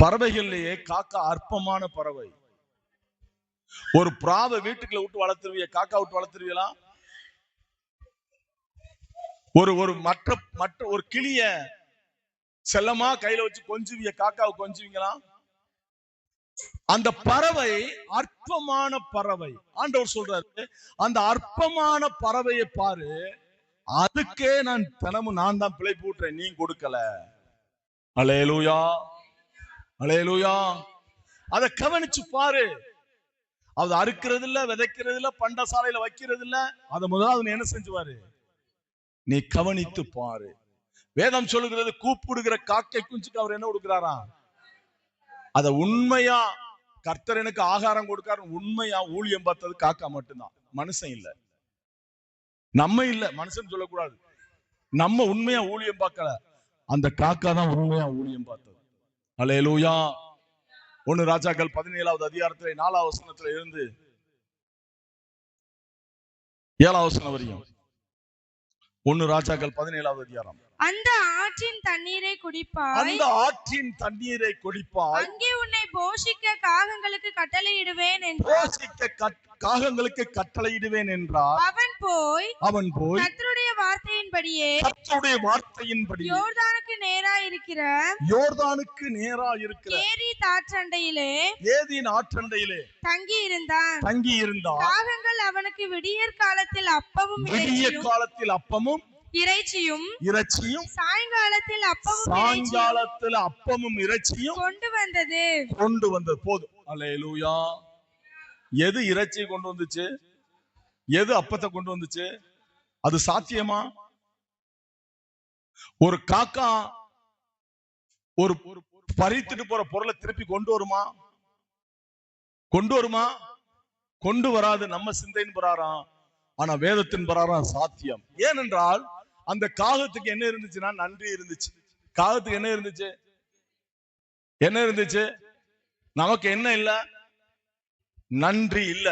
பறவைகள்லயே காக்கா அற்பமான பறவை. ஒரு பிராவை வீட்டுக்குள்ள விட்டு வளர்த்துருவிய, காக்கா விட்டு வளர்த்துருவீங்களா? ஒரு மற்ற ஒரு கிளிய செல்லமா கையில வச்சு கொஞ்சுவிய, காக்காவை கொஞ்சுவீங்களா? அந்த பறவை அற்பமான பறவை. ஆண்டவர் சொல்றாரு, அந்த அற்பமான பறவையை பாரு, அதுக்கே நான் தினமும் நான் தான் பிழை பூட்டுறேன், நீ கொடுக்கல. அல்லேலூயா, அல்லேலூயா. அதை கவனிச்சு பாரு. அது அறுக்கிறது இல்ல, விதைக்கிறது இல்ல, பண்டசாலையில வைக்கிறது இல்ல. அதை முதலாவது என்ன செஞ்சுவாரு? நீ கவனித்து பாரு. வேதம் சொல்லுகிறது, கூப்பிடுகிற காக்கை குஞ்சுக்கு அவர் என்ன கொடுக்கிறாரா? அத உண்மையா கர்த்தர் எனக்கு ஆகாரம் கொடுக்காரு உண்மையா ஊழியம் பார்த்தது காக்கா மட்டும்தான், மனுஷன் இல்ல. நம்ம இல்ல, மனுஷன் சொல்லக்கூடாது. நம்ம உண்மையா ஊழியம் பார்க்கல, அந்த காக்கா தான் உண்மையா ஊழியம் பார்த்தது. அல்லேலூயா. 1 ராஜாக்கள் 17வது அதிகாரத்திலே 4வது வசனத்துல இருந்து 7வது வசனம் வரையும். 1 ராஜாக்கள் 17வது அதிகாரம். அந்த ஆற்றின் தண்ணீரை குடிப்பாய், அந்த ஆற்றின் தண்ணீரை குடிப்பாய், அங்கே உன்னை போஷிக்க காகங்களுக்கு கட்டளையிடுவேன் என்றார். போஷிக்க காகங்களுக்கு கட்டளையிடுவேன் என்றார். அவன் போய் கர்த்தருடைய வார்த்தையின்படியே யோர்தானுக்கு நேரா இருக்கிற கேரீத் ஆற்றண்டையிலே தங்கி இருந்தான். காகங்கள் அவனுக்கு விடியற் காலத்தில் அப்பமும் இறைச்சியும் சாயங்காலத்தில் அப்பமும் இறைச்சியும் கொண்டு வந்தது. போதும். அல்லேலூயா. எது இறைச்சி கொண்டு வந்துச்சு, எது அப்பத்தை கொண்டு வந்துச்சு? அது சாத்தியமா? ஒரு காக்கா ஒரு பறித்துட்டு போற பொருளை திருப்பி கொண்டு வருமா? கொண்டு வராது. நம்ம சிந்தையின் பிரகாரம், ஆனா வேதத்தின் பிரகாரம் சாத்தியம். ஏனென்றால் அந்த காகத்துக்கு என்ன இருந்துச்சுன்னா நன்றி இருந்துச்சு. காகத்துக்கு என்ன இருந்துச்சு? நமக்கு என்ன இல்ல? நன்றி இல்ல.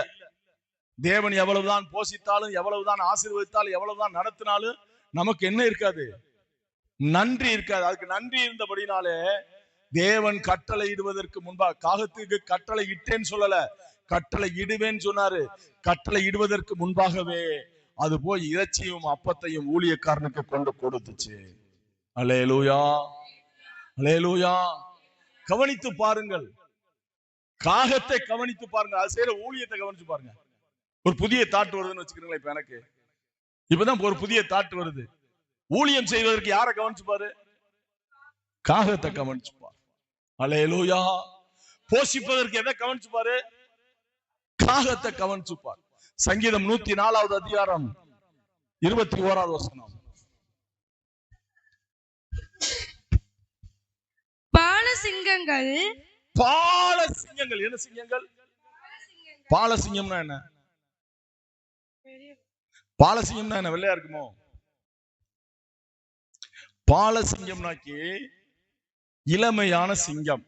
தேவன் எவ்வளவுதான் போஷித்தாலும், எவ்வளவுதான் ஆசீர்வதித்தாலும், எவ்வளவுதான் நடத்தினாலும் நமக்கு என்ன இருக்காது? நன்றி இருக்காது. அதுக்கு நன்றி இருந்தபடினாலே தேவன் கட்டளை இடுவதற்கு முன்பாக, காகத்துக்கு கட்டளை இட்டேன்னு சொல்லல, கட்டளை இடுவேன்னு சொன்னாரு. கட்டளை இடுவதற்கு முன்பாகவே அது போய் இறைச்சியும் அப்பத்தையும் ஊழியக்காரனுக்கு கொண்டு கொடுத்துச்சு. அல்லேலூயா, அல்லேலூயா. கவனித்து பாருங்கள், காகத்தை கவனித்து பாருங்க, அது செய்யற ஊழியத்தை கவனிச்சு பாருங்க. ஒரு புதிய தாட் வருதுன்னு வச்சுக்கிறீங்களா? இப்ப எனக்கு இப்பதான் ஒரு புதிய தாட் வருது. ஊழியம் செய்வதற்கு யாரை கவனிச்சு பாரு? காகத்தை கவனிச்சு பாரு. அல்லேலூயா. போஷிப்பதற்கு எதை கவனிச்சு பாரு? காகத்தை கவனிச்சு பாரு. சங்கீதம் 104வது அதிகாரம் 21வது வசனம். பாலசிங்கங்கள் என்ன சிங்கங்கள்? பாலசிங்கம்னா என்ன? பாலசிங்கம்னா என்ன? வெள்ளையா இருக்குமோ? பாலசிங்கம்னாக்கி இளமையான சிங்கம்,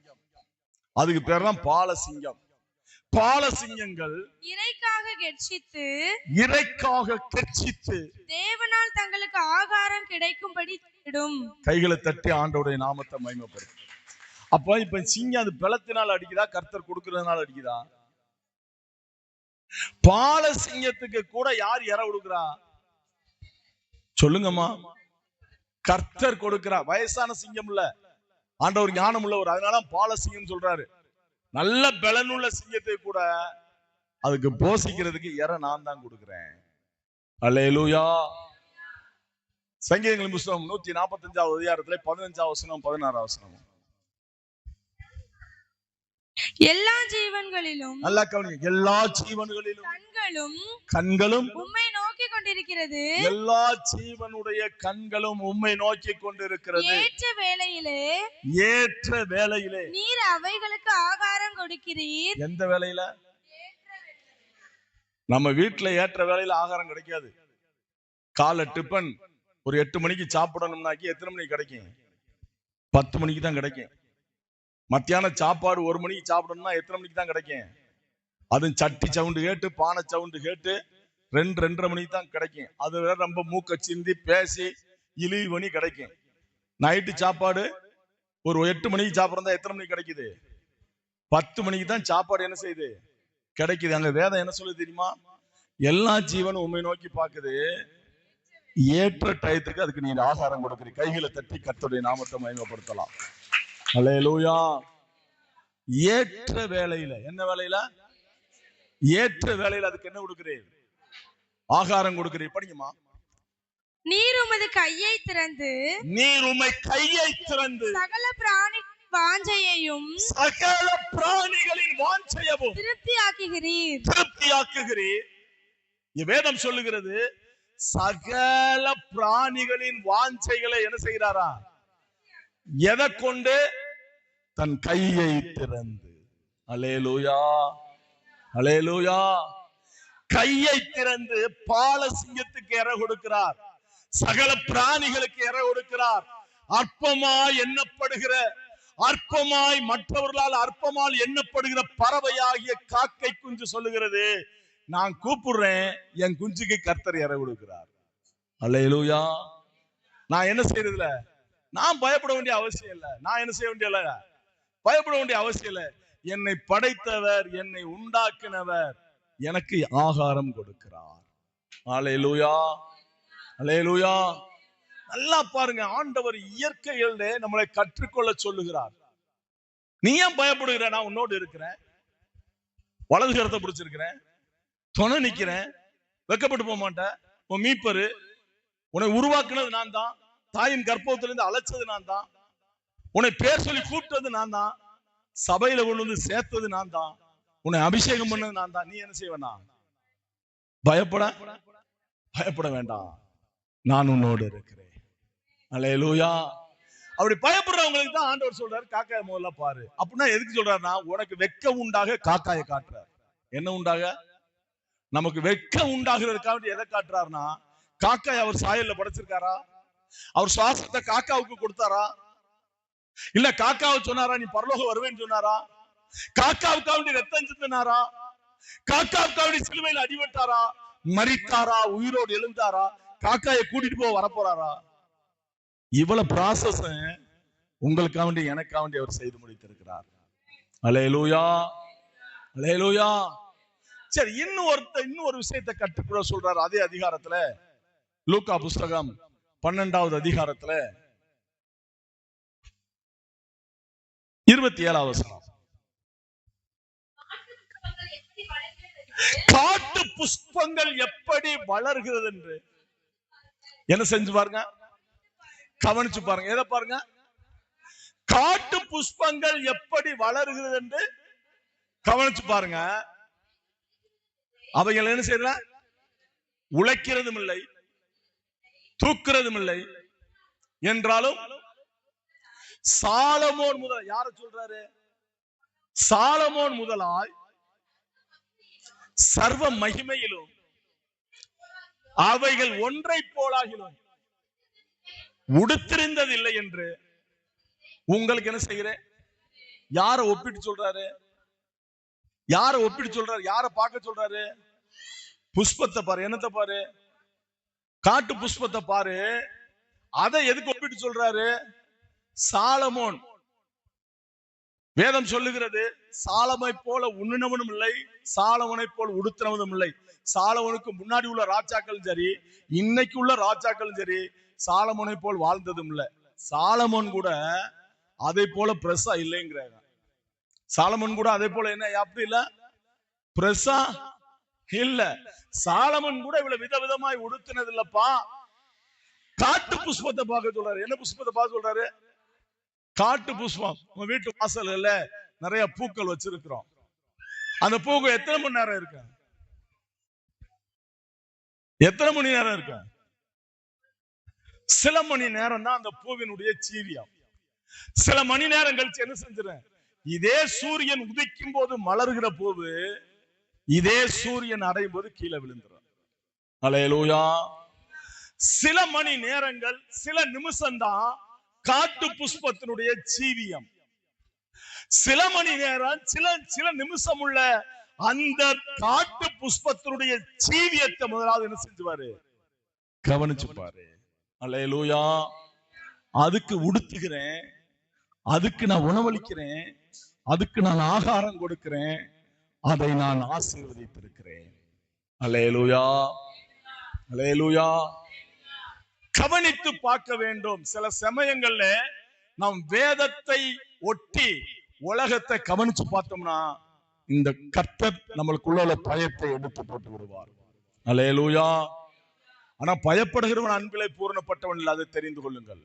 அதுக்கு பேர் தான் பாலசிங்கம். பாலசிங்கங்கள் இரைக்காக கெர்ச்சித்து தேவனால் தங்களுக்கு ஆகாரம் கிடைக்கும்படி தேடும். கைகளை தட்டி ஆண்டவருடைய நாமத்தை மகிமைப்படுத்து. அப்ப இப்ப சிங்கம் அது பலத்தினால் அடிக்குதா, கர்த்தர் கொடுக்கிறதுனால அடிக்குதா? பாலசிங்கத்துக்கு கூட யார் இற கொடுக்கிறா? சொல்லுங்கம்மா. கர்த்தர் கொடுக்கிறா. வயசான சிங்கம் இல்ல, ஆண்டவர் ஞானம் உள்ளவர், அதனால பாலசிங்கம் சொல்றாரு. நல்ல பலனுள்ள சிங்கத்தை கூட அதுக்கு போஷிக்கிறதுக்கு இற நான் தான் கொடுக்கிறேன். அல்லேலூயா. சங்கீதங்களின் புத்தகம் 145வது அதிகாரத்திலே 15வது வசனம் 16வது வசனம். எல்லா ஜீவன்களிலும், நல்லா கவனிங்க, எல்லா ஜீவன்களிலும் கண்களும் உம்மை நோக்கி கொண்டிருக்கிறது. எல்லா ஜீவனுடைய கண்களும் உம்மை நோக்கி கொண்டிருக்கிறது. ஏற்ற வேளையிலே நீர் அவைகளுக்கு ஆகாரம் கொடுக்கிறீர். எந்த வேளையில? நம்ம வீட்டுல ஏற்ற வேளையில ஆகாரம் கிடைக்காது. காலை டிபன் ஒரு 8 மணிக்கு சாப்பிடணும்னாக்கி எத்தனை மணிக்கு கிடைக்கும்? 10 மணிக்கு தான் கிடைக்கும். மத்தியான சாப்பாடு 1 மணிக்கு சாப்பிடணும்னா எத்தனை மணிக்கு தான் கிடைக்கும்? அதுவும் சட்டி சவுண்டு கேட்டு, பானை சவுண்டு கேட்டு 2-2:30 மணிக்கு தான் கிடைக்கும். அது வேற ரொம்ப மூக்க சிந்தி பேசி இழிவு பண்ணி கிடைக்கும். நைட்டு சாப்பாடு ஒரு 8 மணிக்கு சாப்பிட்றதா எத்தனை மணிக்கு கிடைக்குது? 10 மணிக்கு தான் சாப்பாடு என்ன செய்யுது? கிடைக்குது. அங்க வேதம் என்ன சொல்லுது தெரியுமா? எல்லா ஜீவனும் உண்மை நோக்கி பாக்குது, ஏற்ற டயத்துக்கு அதுக்கு நீ ஆகாரம் கொடுக்குற. கைகளை தட்டி கர்த்தருடைய நாமத்தை மகிமைப்படுத்தலாம். அல்லேலூயா. ஏற்ற வேளையில, என்ன வேளையில? ஏற்ற வேளையில அதுக்கு என்ன கொடுக்கிறேன்? ஆகாரம் கொடுக்கிறேன். படிங்கம்மா. நீர் உமது கையை திறந்து சகல பிராணி வாஞ்சையையும் பிராணிகளின் வாஞ்சையவும் திருப்தியாக்குகிறீர். வேதம் சொல்லுகிறது சகல பிராணிகளின் வாஞ்சைகளை என்ன செய்கிறாரா? எதை கொண்டு? தன் கையை திறந்து. அல்லேலூயா, அல்லேலூயா. கையை திறந்து பாலசிங்கத்துக்கு இறை கொடுக்கிறார், சகல பிராணிகளுக்கு இறை கொடுக்கிறார். அற்பமாய் எண்ணப்படுகிற, அற்பமாய் மற்றவர்களால் அற்பமால் எண்ணப்படுகிற பறவையாகிய காக்கை குஞ்சு சொல்லுகிறது, நான் கூப்பிடுறேன், என் குஞ்சுக்கு கர்த்தர் இறை கொடுக்கிறார். அல்லேலூயா. நான் என்ன செய்யறதுல நான் பயப்பட வேண்டிய அவசியம் இல்லை. நான் என்ன செய்ய வேண்டிய பயப்பட வேண்டிய அவசியம் இல்லை. என்னை படைத்தவர், என்னை உண்டாக்கினவர் எனக்கு ஆகாரம் கொடுக்கிறார். அல்லேலூயா, அல்லேலூயா. நல்லா பாருங்க, ஆண்டவர் இயற்கையில நம்மளை கற்றுக்கொள்ள சொல்லுகிறார். நீ ஏன் பயப்படுகிற? நான் உன்னோடு இருக்கிறேன், வலது கரத்தை பிடிச்சிருக்கிறேன், துணை நிக்கிறேன், வெக்கப்பட்டு போக மாட்டேன். உன் மீட்பரு, உன்னை உருவாக்குனது நான் தான், தாயின் கர்ப்பத்திலிருந்து அழைச்சது நான் தான், உன்னை பேர் சொல்லி கூப்பிட்டது நான் தான், சபையில கொண்டு வந்து சேர்த்தது நான் தான், உன்னை அபிஷேகம் பண்ணது நான் தான். நீ என்ன செய்வேனா? பயப்பட வேண்டாம், நான் உன்னோடு இருக்கிறேன். அல்லேலூயா. அப்படி பயப்படுறவங்களுக்கு தான் ஆண்டவர் சொல்றாரு, காக்காய முதல்ல பாரு. அப்படின்னா எதுக்கு சொல்றாருன்னா, உனக்கு வெட்க உண்டாக காக்காயை காட்டுறாரு. என்ன உண்டாக? நமக்கு வெட்க உண்டாகிறதுக்காக எதை காட்டுறாருன்னா, காக்காய் அவர் சாயல்ல படைச்சிருக்காரா? அவர் சுவாசத்தை காக்காவுக்கு கொடுத்தாரா? இல்ல காக்காவை சொன்னாரா நீ பரலோகம் வருவேன்னு சொன்னாரா? காக்காவுக்காக ரத்தம் சிந்தினாரா? காக்காவுக்காக சிலுவையில் அடிபட்டாரா? மரித்தாரா? உயிரோடு எழுந்தாரா? காக்காயை கூட்டிட்டு போக வரப்போறாரா? இவ்வளவு ப்ராசஸ் உங்களுக்காக எனக்காக அவர் செய்து முடித்திருக்கிறார். அல்லேலூயா, அல்லேலூயா. சரி, இன்னும் ஒரு விஷயத்தை கற்றுக்கொள்ள சொல்றாரு அதே அதிகாரத்துல, லூக்கா புஸ்தகம் 12வது அதிகாரத்துல 27வது வசனம். காட்டு புஷ்பங்கள் எப்படி வளர்கிறது என்று என்ன செஞ்சு பாருங்க, கவனிச்சு பாருங்க. எதை பாருங்க? காட்டு புஷ்பங்கள் எப்படி வளர்கிறது என்று கவனிச்சு பாருங்க. அவைகள் என்ன செய்யற? உழைக்கிறதும் இல்லை, தூக்குறதும் இல்லை என்றாலும் சாலமோன் முதல், யார சொல்றாரு? சாலமோன் முதலாய் சர்வ மகிமையிலும் அவைகள் ஒன்றை போலாகிலும் உடுத்திருந்ததில்லை என்று உங்களுக்கு என்ன செய்கிறேன்? யார ஒப்பிட்டு சொல்றாரு? யார ஒப்பிட்டு சொல்றாரு? யார பார்க்க சொல்றாரு? புஷ்பத்தை பாரு. என்னத்தை பாரு? காட்டு புஷ்பத்தை பாரு. அதை எதுக்கு ஒப்பிட்டு சொல்றாரு? சாலமோன். வேதம் சொல்லுகிறது, சாலமை போல உண்ணினவனும் இல்லை, சாலமோனை போல் உடுத்தினவனும் இல்லை. சாலமோனுக்கு முன்னாடி உள்ள ராஜாக்களும் சரி, இன்னைக்கு உள்ள ராஜாக்களும் சரி, சாலமோனை போல் வாழ்ந்ததும் இல்லை. சாலமோன் கூட அதை போல பிரசா இல்லைங்கிறாங்க. சாலமோன் கூட அதே போல என்ன அப்படி இல்ல, பிரசா இல்ல. சாலமோன் கூட இவ்வளவு விதவிதமாய் உடுத்தினது இல்லப்பா. காட்டு புஷ்பத்தை பார்க்க சொல்றாரு. என்ன புஷ்பத்தை பார்க்க சொல்றாரு? காட்டு புஷ்பம். உங்க வீட்டு வாசல்ல நிறைய பூக்கள் வச்சிருக்கிறோம். அந்த பூக்கள் எத்தனை மணி நேரம் இருக்கு? எத்தனை மணி நேரம் இருக்கு? சில மணி நேரம் தான் அந்த பூவினுடைய ஜீவியம். சில மணி நேரம் கழிச்சு என்ன செஞ்சிடும்? இதே சூரியன் உதிக்கும் போது மலர்கிற பூவு இதே சூரியன் அடையும் போது கீழே விழுந்துடும். அல்லேலூயா. சில மணி நேரங்கள், சில நிமிஷம் தான் காட்டு புஷ்பத்தினுடைய ஜீவியம். சில மணி நேரம், சில நிமிஷம் உள்ள அந்த காட்டு புஷ்பத்தினுடைய ஜீவியத்தை முதலாவது என்ன செஞ்சுவாரு? கவனிச்சு பாரு. அல்லேலூயா. அதுக்கு உடுத்துகிறேன், அதுக்கு நான் உணவளிக்கிறேன், அதுக்கு நான் ஆகாரம் கொடுக்கிறேன், அதை நான் ஆசீர்வதித்திருக்கிறேன். அல்லேலூயா, அல்லேலூயா. கவனித்து பார்க்க வேண்டும். சில சமயங்கள்ல நாம் வேதத்தை ஒட்டி உலகத்தை கவனிச்சு பார்த்தோம்னா இந்த கர்த்தர் நம்மளுக்குள்ள பயத்தை எடுத்து போட்டு விடுவார். அல்லேலூயா, ஆனா பயப்படுகிறவன் அன்பிலே பூரணப்பட்டவன் இல்லை, அதை தெரிந்து கொள்ளுங்கள்.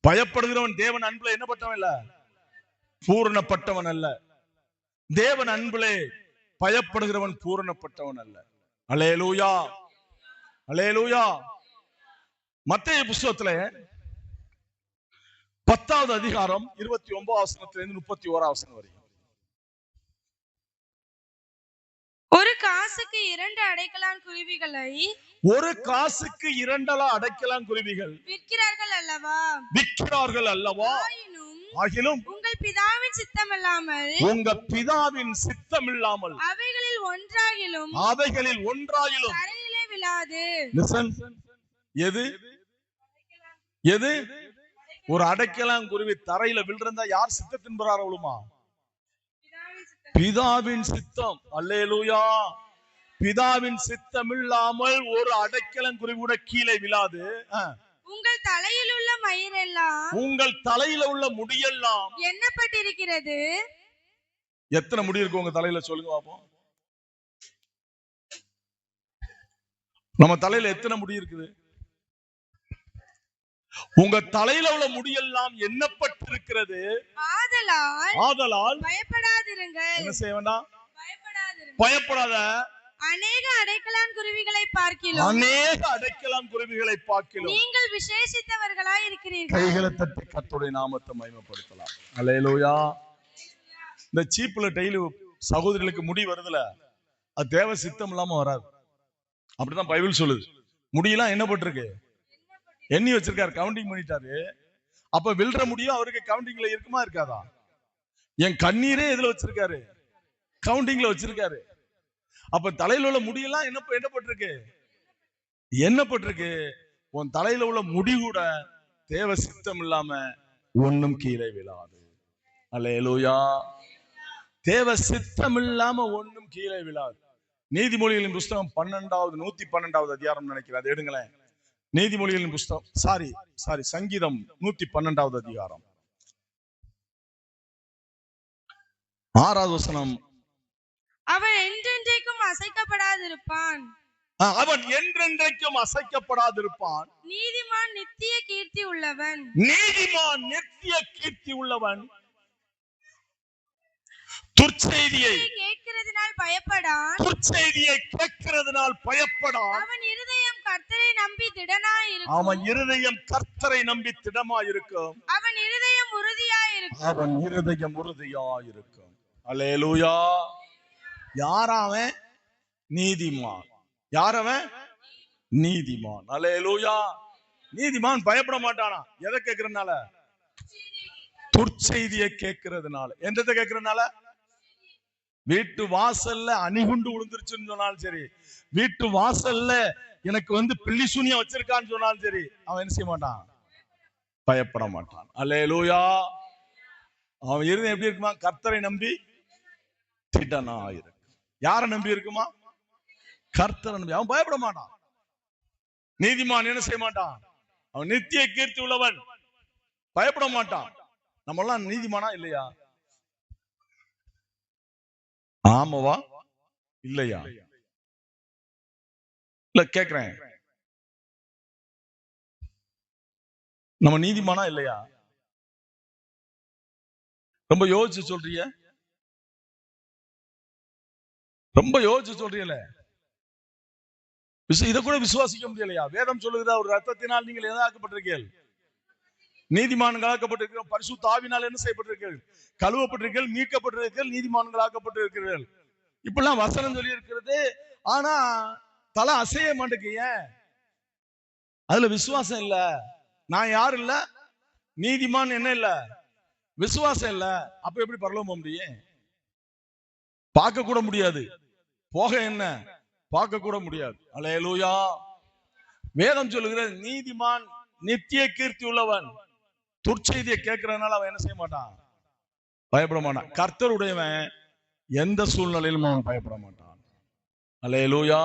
பயப்படுகிறவன் தேவன் அன்பிலே என்ன பட்டவன் இல்ல, பூரணப்பட்டவன் அல்ல. தேவன் அன்பிலே பயப்படுகிறவன் பூரணப்பட்டவன் அல்ல. அல்லேலூயா, அல்லேலூயா. மத்தேயு புத்தகத்திலே 10வது அதிகாரம் 29 வசனத்திலிருந்து 31 வசனம் வரை. ஒரு காசுக்கு 2 அடைக்கலான் குருவிகளை, ஒரு காசுக்கு 2 அடைக்கலான் குருவிகள் விற்கிறார்கள் அல்லவா? விற்கிறார்கள் அல்லவா? ஆகிலும் உங்கள் பிதாவின் சித்தமில்லாமல், உங்க பிதாவின் சித்தமில்லாமல் அவைகளில் ஒன்றாகிலும் தரையிலே விழாது. எது எது? ஒரு அடைக்கலான் குருவி தரையில விழுந்தா யார் சித்தத்தின் பிரகாரமா? பிதாவின் சித்தம். அல்லேலூயா. பிதாவின் சித்தம் இல்லாமல் ஒரு அடைக்கலான் குருவி கூட கீழே விழாது. உங்கள் தலையில் உள்ள மயிரெல்லாம், உங்கள் தலையில உள்ள முடியெல்லாம் எண்ணப்பட்டிருக்கிறது. எத்தனை முடி இருக்கு உங்க தலையில சொல்லுங்க பாப்போம். நம்ம தலையில எத்தனை முடி இருக்குது? உங்க தலையில உள்ள முடியெல்லாம் எண்ணப்பட்டிருக்கிறது. ஆதலால் பயப்படாதிருங்கள். என்ன செய்ய வேண்டாம்? பயப்படாத. அநேக அடைக்கலான் குருவிகளை பார்க்கிலும், அநேக அடைக்கலான் குருவிகளை பார்க்கிலும் நீங்கள் விசேஷித்தவர்களாய் இருக்கிறீர்கள். கைகளை தட்டி கர்த்தருடைய நாமத்தை மகிமைப்படுத்தலாம். அல்லேலூயா. இந்த சீப்புல டெய்லி சகோதரிகளுக்கு முடி வருதுல, அது தேவ சித்தம் இல்லாம வராது. அப்படிதான் பைபிள் சொல்லுது. முடியெல்லாம் என்ன போட்டிருக்கு? எண்ணி வச்சிருக்காரு, கவுண்டிங் பண்ணிட்டாரு. அப்ப வில்ற முடியும் அவருக்கு கவுண்டிங்ல இருக்குமா இருக்காதா? என் கண்ணீரே எதுல வச்சிருக்காரு? கவுண்டிங்ல வச்சிருக்காரு. அப்ப தலையில உள்ள முடியெல்லாம் என்ன போட்டிருக்கு? எண்ணப்பட்டிருக்கு. உன் தலையில உள்ள முடி கூட தேவ சித்தம் இல்லாம ஒண்ணும் கீழே விழாது. அல்லேலூயா. தேவ சித்தம் இல்லாம ஒண்ணும் கீழே விழாது. நீதிமொழிகளின் புஸ்தகம் 112வது அதிகாரம் நினைக்கிறேன், அது எடுங்களேன். நீதிமொழிகளின் புஸ்தகம் சாரி சங்கீதம் 112வது அதிகாரம் 6வது வசனம். அவன் என்றென்றைக்கும் அசைக்கப்படாதிருப்பான். அவன் என்றென்றைக்கும் அசைக்கப்படாதிருப்பான். நீதிமான் நித்திய கீர்த்தி உள்ளவன். நீதிமான் நித்திய கீர்த்தி உள்ளவன். துர்ச்செய்தியை கேட்கிறதினால் பயப்படான். துர்ச்செய்தியை கேட்கிறதினால் பயப்படான். அவன் இருதயம் கர்த்தரை நம்பி திடனாயிருக்கும். அவன் இருதயம் கர்த்தரை நம்பி திடமாயிருக்கும். அவன் இருதயம் உறுதியாயிருக்கும். அவன் இருதயம் உறுதியாயிருக்கும். அல்லேலூயா. யாரவன்? நீதிமான். யாரவன்? நீதிமான். அல்லேலூயா. நீதிமான் பயப்பட மாட்டானா? எதை கேட்கறதுனால? துர்ச்செய்தியை கேட்கறதுனால. எந்ததை கேட்கறதுனால? வீட்டு வாசல்ல அணிகுண்டு விழுந்துருச்சுன்னு சொன்னாலும் சரி, வீட்டு வாசல்ல எனக்கு பில்லி சூனியம் வச்சிருக்கான்னு சொன்னாலும் சரி, அவன் என்ன செய்ய மாட்டான்? பயப்பட மாட்டான். அல்லேலூயா. அவன் இருதயம் எப்படி இருக்குமா? கர்த்தரை நம்பி திடனா இருக்கு. யாரை நம்பி இருக்குமா? கர்த்தரை நம்பி. அவன் பயப்பட மாட்டான். நீதிமான் என்ன செய்ய மாட்டான்? அவன் நித்திய கீர்த்தி உள்ளவன், பயப்பட மாட்டான். நம்ம எல்லாம் நீதிமானா இல்லையா? ஆமாவா இல்லையா? இல்ல கேக்குறேன், நம்ம நீதிமானா இல்லையா? ரொம்ப யோசிச்சு சொல்றிய, ரொம்ப யோசிச்சு சொல்றீங்களே. இத கூட விசுவாசிக்க முடியலையா? வேதம் சொல்லுகிறா, ஒரு ரத்தத்தினால் நீங்கள் எதாக்கப்பட்டிருக்கீர்கள்? நீதிமான்களாக்கப்பட்டிருக்கிறோம். பரிசுத்த ஆவியினால் என்ன செய்யப்பட்டிருக்கிறீர்கள்? கழுவப்பட்டிருக்கீர்கள், மீட்கப்பட்டிருக்கீர்கள், நீதிமான்களாக்கப்பட்டிருக்கிறீர்கள். இப்பெல்லாம் வசனம் சொல்லி இருக்கிறது. ஆனா தலை அசைய மாட்டேங்க. அதுல விசுவாசம் இல்ல. நான் யாரு இல்ல? நீதிமான் என்ன இல்ல? விசுவாசம் இல்ல. அப்ப எப்படி பரலோகம் போக முடியும்? பார்க்க கூட முடியாது. போக என்ன? பார்க்க கூட முடியாது. அல்லேலூயா. வேதம் சொல்லுகிற நீதிமான் நித்திய கீர்த்தி உள்ளவன். துர்ச்செய்தியை கேட்கிறதுனால அவன் என்ன செய்ய மாட்டான்? பயப்பட மாட்டான். கர்த்தருடையவன் எந்த சூழ்நிலையிலும் அவன் பயப்பட மாட்டான். அல்லேலூயா.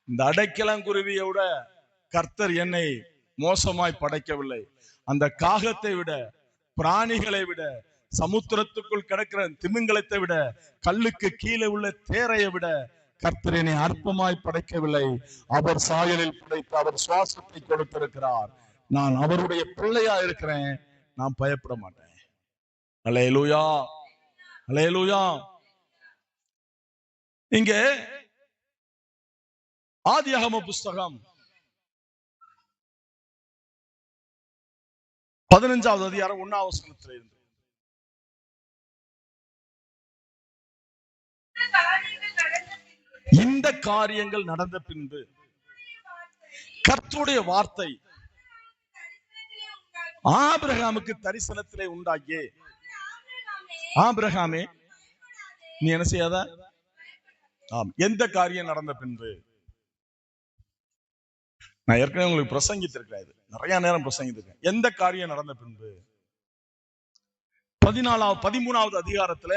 இந்த அடைக்கலான் குருவியை விட கர்த்தர் என்னை மோசமாய் படைக்கவில்லை. அந்த காகத்தை விட, பிராணிகளை விட, சமுத்திரத்துக்குள் கிடக்கிற திமிங்கலத்தை விட, கல்லுக்கு கீழே உள்ள தேரையை விட கர்த்தர் என்னை அற்பமாய் படைக்கவில்லை, அவர் சாயலில் படைத்து அவர் சுவாசத்தை கொடுத்திருக்கிறார். நான் அவருடைய பிள்ளையா இருக்கிறேன், நான் பயப்பட மாட்டேன். அல்லேலூயா, அல்லேலூயா. இங்கே ஆதியாகம புஸ்தகம் 15வது அதிகாரம் 1வது வசனத்தில் இருந்து இந்த காரியங்கள் நடந்த பின்பு கர்த்தருடைய வார்த்தை ஆபிரகாமுக்கு தரிசனத்திலே உண்டாகியே, ஆபிரகாமே நீ என்ன செய்யாத. ஆம், எந்த காரியம் நடந்த பின்பு. நான் ஏற்கனவே உங்களுக்கு பிரசங்கித்திருக்கிறேன், நிறைய நேரம் பிரசங்கித்திருக்கேன். எந்த காரியம் நடந்த பின்பு 13வது அதிகாரத்துல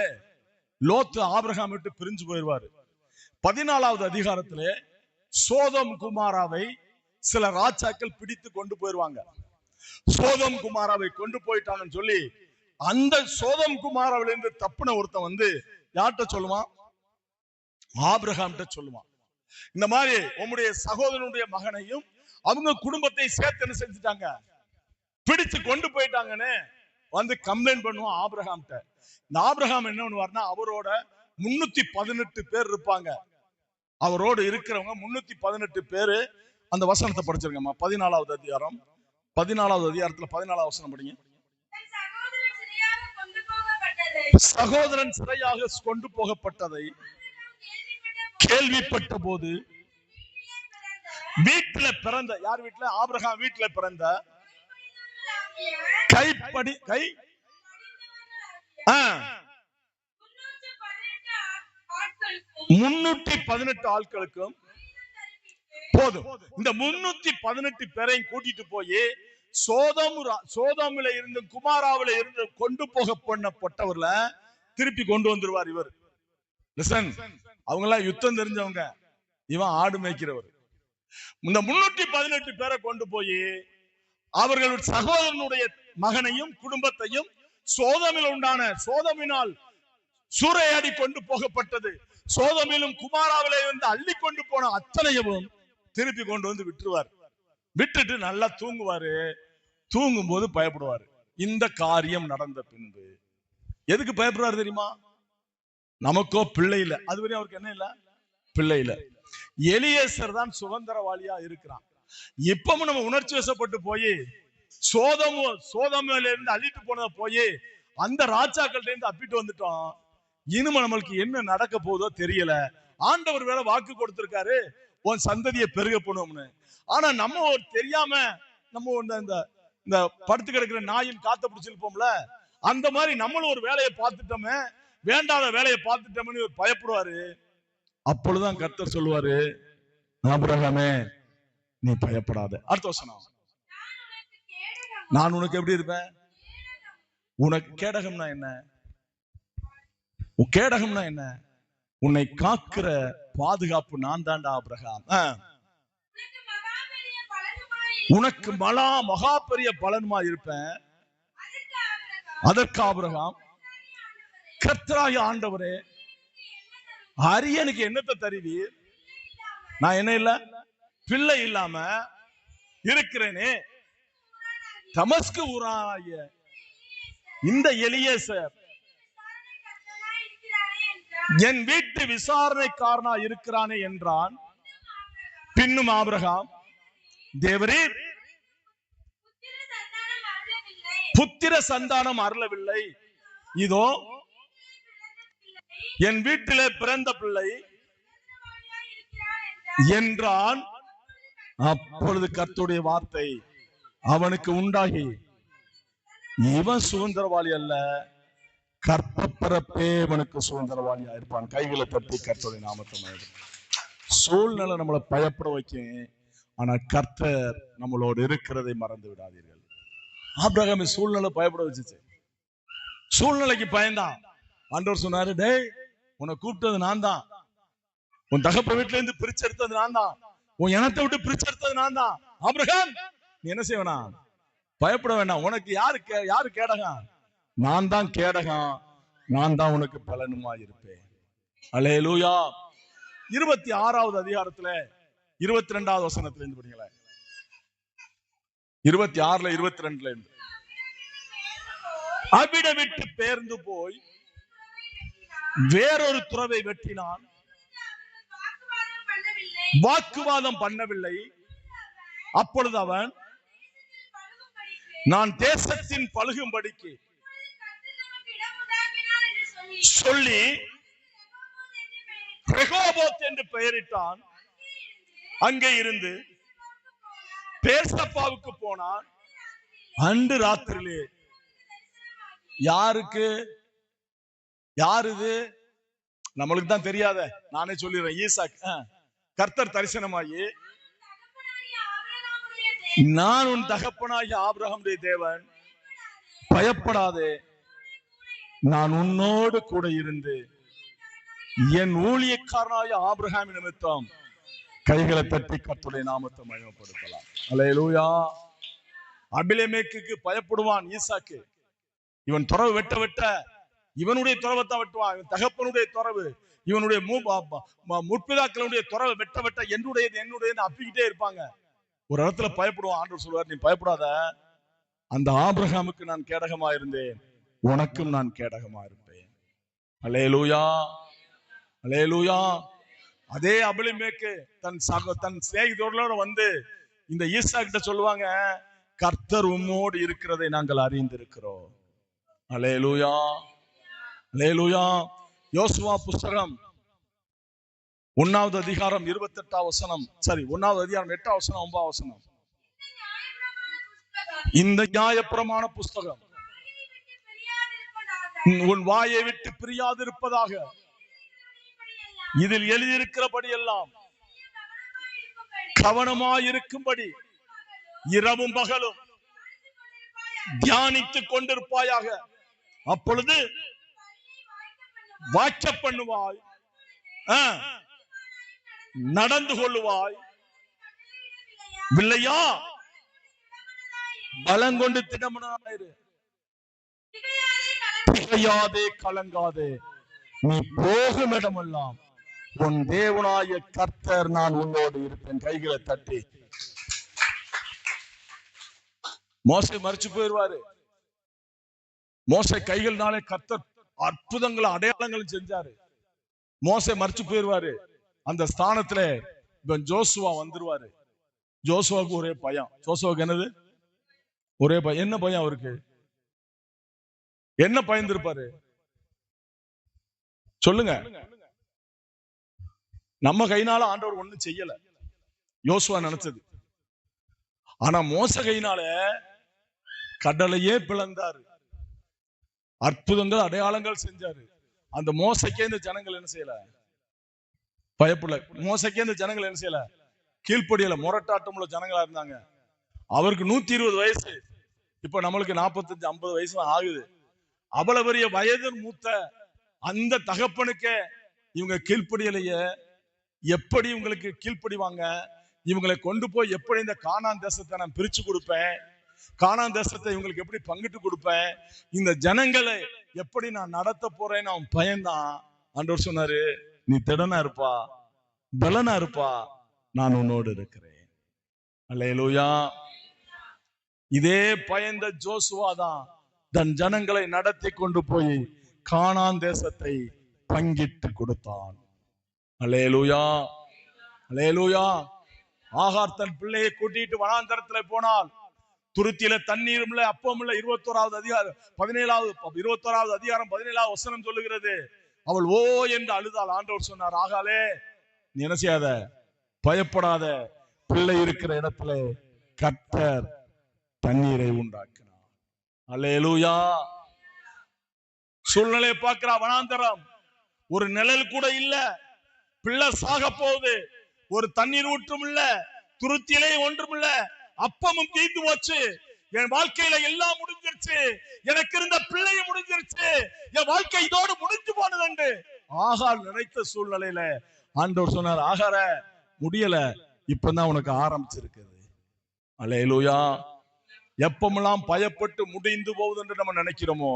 லோத்து ஆபிரகாம் விட்டு பிரிஞ்சு போயிடுவாரு. 14வது அதிகாரத்துல சோதம் குமாராவை சில ராஜாக்கள் பிடித்து கொண்டு போயிருவாங்க. சோதம் குமாராவை கொண்டு போயிட்டாங்கன்னு சொல்லி அந்த சோதம் குமாராவில இருந்து தப்புன ஒருத்தன் வந்து யார்கிட்ட சொல்லுவான்? ஆபிரகாம் சொல்லுவான், இந்த மாதிரி உம்முடைய சகோதரனுடைய மகனையும் அவங்க குடும்பத்தை சேர்த்து செஞ்சுட்டாங்க, பிடிச்சு கொண்டு போயிட்டாங்கன்னு வந்து கம்ப்ளைண்ட் பண்ணுவான் ஆபிரகாம். இந்த ஆபிரகாம் என்ன பண்ணுவார்னா, அவரோட 318 பேர் இருப்பாங்க. அவரோடு இருக்கிறவங்க 318 பேரு. அந்த வசனத்தை படிச்சிருக்கமா, 14வது அதிகாரம் 14வது அதிகாரத்துல 14வது வசனம் படிங்க. சகோதரன் சிறையாக கொண்டு போகப்பட்டதை கேள்விப்பட்ட போது வீட்டுல பிறந்த, யார் வீட்டுல? ஆபிரகாம் வீட்டுல பிறந்த கைப்படி 318 ஆட்களுக்கும் போதும். இந்த 318 பேரையும் கூட்டிட்டு போய் சோதோமில இருந்து குமாராவில இருந்து கொண்டு போக பண்ணப்பட்டவர்ல திருப்பி கொண்டு வந்துருவார் இவர். அவங்க எல்லாம் யுத்தம் தெரிஞ்சவங்க, இவன் ஆடு மேய்க்கிறவர். இந்த 318 பேரை கொண்டு போய் அவர்கள் சகோதரனுடைய மகனையும் குடும்பத்தையும் சோதமில் உண்டான, சோதமினால் சூறையாடி கொண்டு போகப்பட்டது, சோதமிலும் குமாராவில இருந்து அள்ளி கொண்டு போன அத்தனையும் திருப்பி கொண்டு வந்து விட்டுருவார். விட்டுட்டு நல்லா தூங்குவாரு. தூங்கும் போது பயப்படுவாரு. இந்த காரியம் நடந்த பின்பு எதுக்கு பயப்படுறாரு தெரியுமா? நமக்கோ பிள்ளை இல்ல, அதுவரை அவருக்கு என்ன இல்ல, பிள்ளை இல்ல. எலியேசர் தான் சுதந்திரவாளியா இருக்கிறான். இப்பவும் நம்ம உணர்ச்சி வசப்பட்டு போய் சோதமில இருந்து அள்ளிட்டு போனத போய் அந்த ராஜாக்கள்ட்ட இருந்து அப்பிட்டு வந்துட்டோம். இனிமே நம்மளுக்கு என்ன நடக்க போதோ தெரியல. ஆண்டவர் வேற வாக்கு கொடுத்திருக்காரு, உன் சந்ததியை பெருக போனோம்னு. ஆனா நம்ம ஒரு தெரியாம நம்ம இந்த படுத்து கிடக்கிற நாயின் காத்த பிடிச்சிருப்போம்ல, அந்த மாதிரி நம்மளும் ஒரு வேலையை பார்த்துட்டோமே, வேண்டாத வேலையை பார்த்துட்டோம்னு பயப்படுவாரு. அப்பொழுதுதான் கர்த்தர் சொல்லுவாரு, ஆபிரகாமே நீ பயப்படாத. அடுத்த வசனம், நான் உனக்கு எப்படி இருப்பேன்? உனக்கு கேடகம்னா என்ன? கேடகம்னா என்ன? உன்னை காக்கிற பாதுகாப்பு நான் தாண்டா ஆபிரகாம். உனக்கு மகா பெரிய பலனுமா இருப்பேன். அதற்கு ஆபிரகாம், கர்த்தராகிய ஆண்டவரே, அரியனுக்கு என்னத்தை தருவீர்? நான் என்ன இல்ல, பிள்ளை இல்லாம இருக்கிறேனே. தமஸ்கு ஊராகிய இந்த எலியேசர் என் வீட்டு விசாரணைக்காரனா இருக்கிறானே என்றான். பின்னும் ஆபிரகாம், தேவரீர் புத்திர சந்தானம் அருளவில்லை, இதோ என் வீட்டிலே பிறந்த பிள்ளை என்றான். அப்பொழுது கர்த்தருடைய வார்த்தை அவனுக்கு உண்டாகி, இவன் சுதந்திரவாளி அல்ல, கற்பப்பிறப்பே இவனுக்கு சுதந்திரவாளியா இருப்பான். கைகளை தட்டி கர்த்தருடைய நாமத்தை. சூழ்நிலை நம்மளை பயப்பட வைக்கும், ஆனா கர்த்தர் நம்மளோடு இருக்கிறதை மறந்து விடாதீர்கள். ஆபிரகாம் சூழ்நிலை பயப்பட வச்சுச்சு. சூழ்நிலைக்கு பயந்தான். ஆண்டவர் சொன்னாரு, டேய் உன்னை கூப்பிட்டது நான் தான், உன் தகப்ப வீட்டுல இருந்து பிரிச்செடுத்தது நான் தான், உன் இனத்தை விட்டு பிரிச்செடுத்தது நான் தான். ஆபிரகாம் நீ என்ன செய்வனா? பயப்பட வேண்டாம். உனக்கு யாரு கேடகம்? நான் தான் கேடகம், நான் தான் உனக்கு பலனுமா இருப்பேன். அல்லேலூயா. 26வது அதிகாரத்துல 22வது வசனத்துல இருந்து படிங்களேன். 26ல 22ல இருந்து. அவ்விடம் விட்டு பெயர்ந்து போய் வேறொரு துறவை வெட்டினான். வாக்குவாதம் பண்ணவில்லை. அப்பொழுது அவன், நான் தேசத்தின் பழுகும்படிக்கு சொல்லி ரெகோபோத் என்று பெயரிட்டான். அங்கே இருந்து பேர்சப்பாவுக்கு போனான். அன்று ராத்திரியிலே யாருக்கு, யார் இது நம்மளுக்கு தான் தெரியாத, நானே சொல்லிடுறேன். ஈசாக். கர்த்தர் தரிசனமாகி, நான் உன் தகப்பனாகிய ஆபிரகாமுடைய தேவன், பயப்படாதே, நான் உன்னோடு கூட இருந்து என் ஊழியக்காரனாகிய ஆபிரகாம் நிமித்தம் கைகளை தட்டி கர்த்தருடைய நாமத்தை மகிமைப்படுத்தலாம். அல்லேலூயா. அபிலேமெக்குக்கு பயப்படுவான் ஈசாக்கு. இவன் துறவு வெட்ட வெட்ட இவனுடைய துறவைத்தான் வெட்டுவான். இவன் தகப்பனுடைய துறவு, இவனுடைய முற்பிதாக்களுடைய துறவை வெட்ட வெட்ட என்னுடையது என்னுடையது அப்பிக்கிட்டே இருப்பாங்க. ஒரு இடத்துல பயப்படுவான். ஆண்டவர் சொல்வார், நீ பயப்படாத, அந்த ஆபிரகாமுக்கு நான் கேடகமா இருந்தேன், உனக்கும் நான் கேடகமா இருப்பேன். அல்லேலூயா, அல்லேலூயா. அதே அபிலேமெக்கு தன் சிநேகிதர்களோட வந்து இந்த ஈசா கிட்ட சொல்லுவாங்க, கர்த்தர் உம்மோடு இருக்கிறதை நாங்கள் அறிந்திருக்கிறோம். அல்லேலூயா, அல்லேலூயா. யோசுவா புஸ்தகம் 1வது அதிகாரம் 28வது வசனம், சரி 1வது அதிகாரம் 8வது வசனம் 9வது வசனம். இந்த நியாயப்பிரமாண புஸ்தகம் உன் வாயை விட்டு பிரியாதிருப்பதாக, இதில் எழுதியிருக்கிறபடி எல்லாம் கவனமாயிருக்கும்படி இரவும் பகலும் தியானித்துக் கொண்டிருப்பாயாக. அப்பொழுது வாட்ச பண்ணுவாய், நடந்து கொள்ளுவாய். இல்லையா பலங்கொண்டு திடமனாயிரு, திகையாதே, கலங்காதே, நீ போகும் இடமெல்லாம் உன் தேவனாய கர்த்தர் நான் உன்னோடு இருப்பேன். கைகளை தட்டி. மோசே மரிச்சு போயிருவாரு. மோசே கைகள்னாலே கர்த்தர் அற்புதங்களை அடையாளங்களும் செஞ்சாரு. மோசே மரிச்சு போயிருவாரு. அந்த ஸ்தானத்துல இவன் ஜோசுவா வந்துருவாரு. ஜோசுவாவுக்கு ஒரே பயம். ஜோசுவாவுக்கு என்னது? ஒரே பயம். என்ன பயம் அவருக்கு? என்ன பயந்திருப்பாரு சொல்லுங்க. நம்ம கையினால ஆண்டவர் ஒண்ணும் செய்யல, யோசுவா நினைச்சது. ஆனா மோச கையினால கடலையே பிளந்தாரு, அற்புதங்கள் அடையாளங்கள் செஞ்சாரு. அந்த மோசைக்கே இந்த ஜனங்கள் என்ன செய்யல? பயப்படல. மோசைக்கே இந்த ஜனங்கள் என்ன செய்யல? கீழ்ப்படியல. முரட்டாட்டம் உள்ள ஜனங்களா இருந்தாங்க. அவருக்கு 120 வயசு. இப்ப நம்மளுக்கு 45-50 வயசு ஆகுது. அவ்வளவு பெரிய வயது மூத்த அந்த தகப்பனுக்கு இவங்க கீழ்ப்படியலைய. எப்படி இவங்களுக்கு கீழ்ப்படிவாங்க? இவங்களை கொண்டு போய் எப்படி இந்த கானான் தேசத்தை நான் பிரிச்சு கொடுப்பேன்? கானான் தேசத்தை இவங்களுக்கு எப்படி பங்கிட்டு கொடுப்பேன்? இந்த ஜனங்களை எப்படி நான் நடத்த போறேன்னு அவன் பயந்தான். ஆண்டவர் சொன்னாரு, நீ திடனா இருப்பா, பலனா இருப்பா, நான் உன்னோடு இருக்கிறேன். அல்லேலூயா. இதே பயந்த ஜோசுவா தான் தன் ஜனங்களை நடத்தி கொண்டு போய் கானான் தேசத்தை பங்கிட்டு கொடுத்தான். அல்லேலூயா, அல்லேலூயா. ஆகார் தன் பிள்ளையை கூட்டிட்டு வனாந்தரத்துல போனால், துருத்தியில தண்ணீரும் இல்ல, அப்பமும் இல்ல. 21வது அதிகாரம் 17வது வசனம் சொல்லுகிறது, அவள் ஓ என்று அழுதாள். ஆண்டவர் சொன்னார், ஆகாலே நீ என்ன செய்யாத, பயப்படாத, பிள்ளை இருக்கிற இடத்துல கர்த்தர் தண்ணீரை உண்டாக்கினார். அல்லேலூயா. சூழ்நிலை பார்க்கிறா, வனாந்தரம், ஒரு நிழல் கூட இல்ல, பிள்ளை சாக போகுது, ஒரு தண்ணீர் ஊற்றும் இல்ல, துருத்தியிலே ஒன்றும் இல்ல, அப்பமும் தீர்ந்து போச்சு, என் வாழ்க்கையில எல்லாம் முடிஞ்சிருச்சு, எனக்கு இருந்த பிள்ளையும் முடிஞ்சிருச்சு, என் வாழ்க்கை இதோடு முடிஞ்சு போனது என்று ஆகார் நினைத்த சூழ்நிலையில ஆண்டவர் சொன்னார், ஆகார முடியல, இப்பதான் உனக்கு ஆரம்பிச்சிருக்குது. அல்லேலூயா. எப்பமெல்லாம் பயப்பட்டு முடிந்து போகுது என்று நம்ம நினைக்கிறோமோ,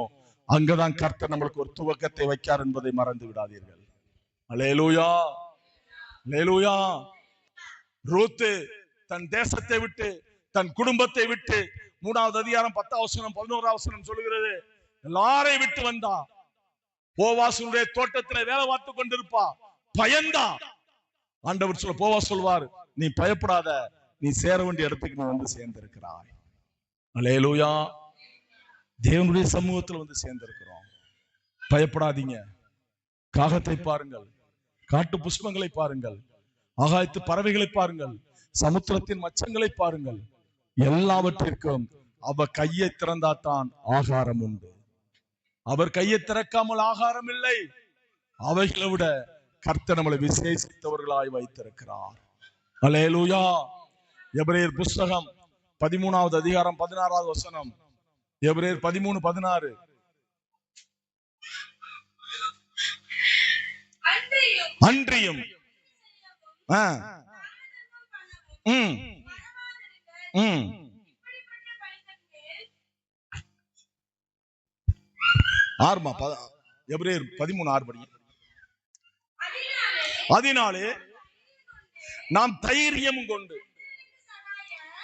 அங்கதான் கர்த்தர் நம்மளுக்கு ஒரு துவக்கத்தை வைக்கார் என்பதை மறந்து விடாதீர்கள். அல்லேலூயா, அல்லேலூயா. ரூத்து தன் தேசத்தை விட்டு தன் குடும்பத்தை விட்டு 3வது அதிகாரம் 10வது வசனம் 11வது வசனம் சொல்லுகிறது, எல்லாரையும் விட்டு வந்தா. போவாசுடைய தோட்டத்திலே வேலை பார்த்து கொண்டிருப்பா, பயந்தா. ஆண்டவர் சொல்ல போவாஸ் சொல்வார், நீ பயப்படாத, நீ சேர வேண்டிய இடத்துக்கு நீ வந்து சேர்ந்திருக்கிறாய். அல்லேலூயா. தேவனுடைய சமூகத்தில் வந்து சேர்ந்திருக்கிறோம். பயப்படாதீங்க. காகத்தை பாருங்கள், காட்டு புஷ்பங்களை பாருங்கள், ஆகாயத்து பறவைகளை பாருங்கள், சமுத்திரத்தின் மச்சங்களை பாருங்கள். எல்லாவற்றிற்கும் அவர் கையை திறந்தாத்தான் ஆகாரம் உண்டு. அவர் கையை திறக்காமல் ஆகாரம் இல்லை. அவைகளை விட கர்த்தர் நம்மளை விசேஷித்தவர்களாய் வைத்திருக்கிறார். அல்லேலூயா. எபிரேயர் புஸ்தகம் 13வது அதிகாரம் 16வது வசனம். எபிரேயர் 13:16. அன்றியும் ஆறுமா எபிரேயர் 13:6 படி. அதனாலே நாம் தைரியம் கொண்டு,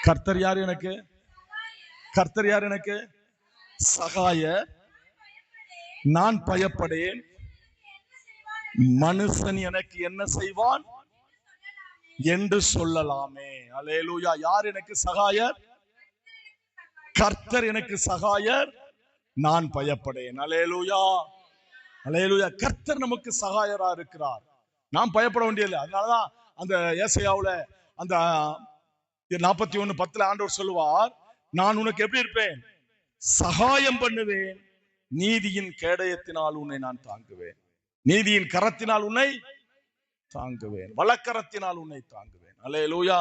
கர்த்தர் யார் எனக்கு? கர்த்தர் யார் எனக்கு? சகாய. நான் பயப்படேன், மனுஷன் எனக்கு என்ன செய்வான் என்று சொல்லலாமே. அல்லேலூயா. யார் எனக்கு சகாயர்? கர்த்தர் எனக்கு சகாயர், நான் பயப்படேன். அல்லேலூயா. அல்லேலூயா. கர்த்தர் நமக்கு சகாயரா இருக்கிறார், நாம் பயப்பட வேண்டியதில்லை. அதனாலதான் அந்த ஏசாயாவுல அந்த 41:10 ஆண்டவர் சொல்லுவார், நான் உனக்கு எப்படி இருப்பேன்? சகாயம் பண்ணுவேன், நீதியின் கேடயத்தினால் உன்னை நான் தாங்குவேன், நீதியின் கரத்தினால் உன்னை தாங்குவேன், வலக்கரத்தினால் உன்னை தாங்குவேன். அல்லேலூயா.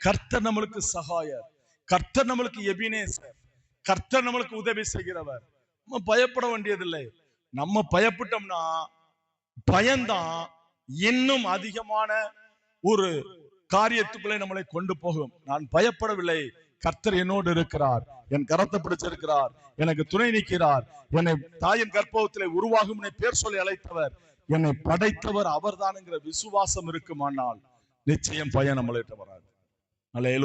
கர்த்தர் நம்மளுக்கு சகாயர், கர்த்தர் நம்மளுக்கு எபினேசர், கர்த்தர் நம்மளுக்கு உதவி செய்கிறவர். நம்ம பயப்பட வேண்டியதில்லை. நம்ம பயப்பட்டோம்னா பயந்தான் இன்னும் அதிகமான ஒரு காரியத்துக்குள்ளே நம்மளை கொண்டு போகும். நான் பயப்படவில்லை, கர்த்தர் என்னோடு இருக்கிறார், என் கரத்தை பிடிச்சிருக்கிறார், எனக்கு துணை நிற்கிறார், என்னை தாயின் கர்ப்பத்திலே உருவாகும் பேர் சொல்லி அழைத்தவர், என்னை படைத்தவர் அவர்தான் என்கிற விசுவாசம் இருக்குமானால் நிச்சயம் பயம் நம்மளிட்ட வராது. அல்லேலூயா.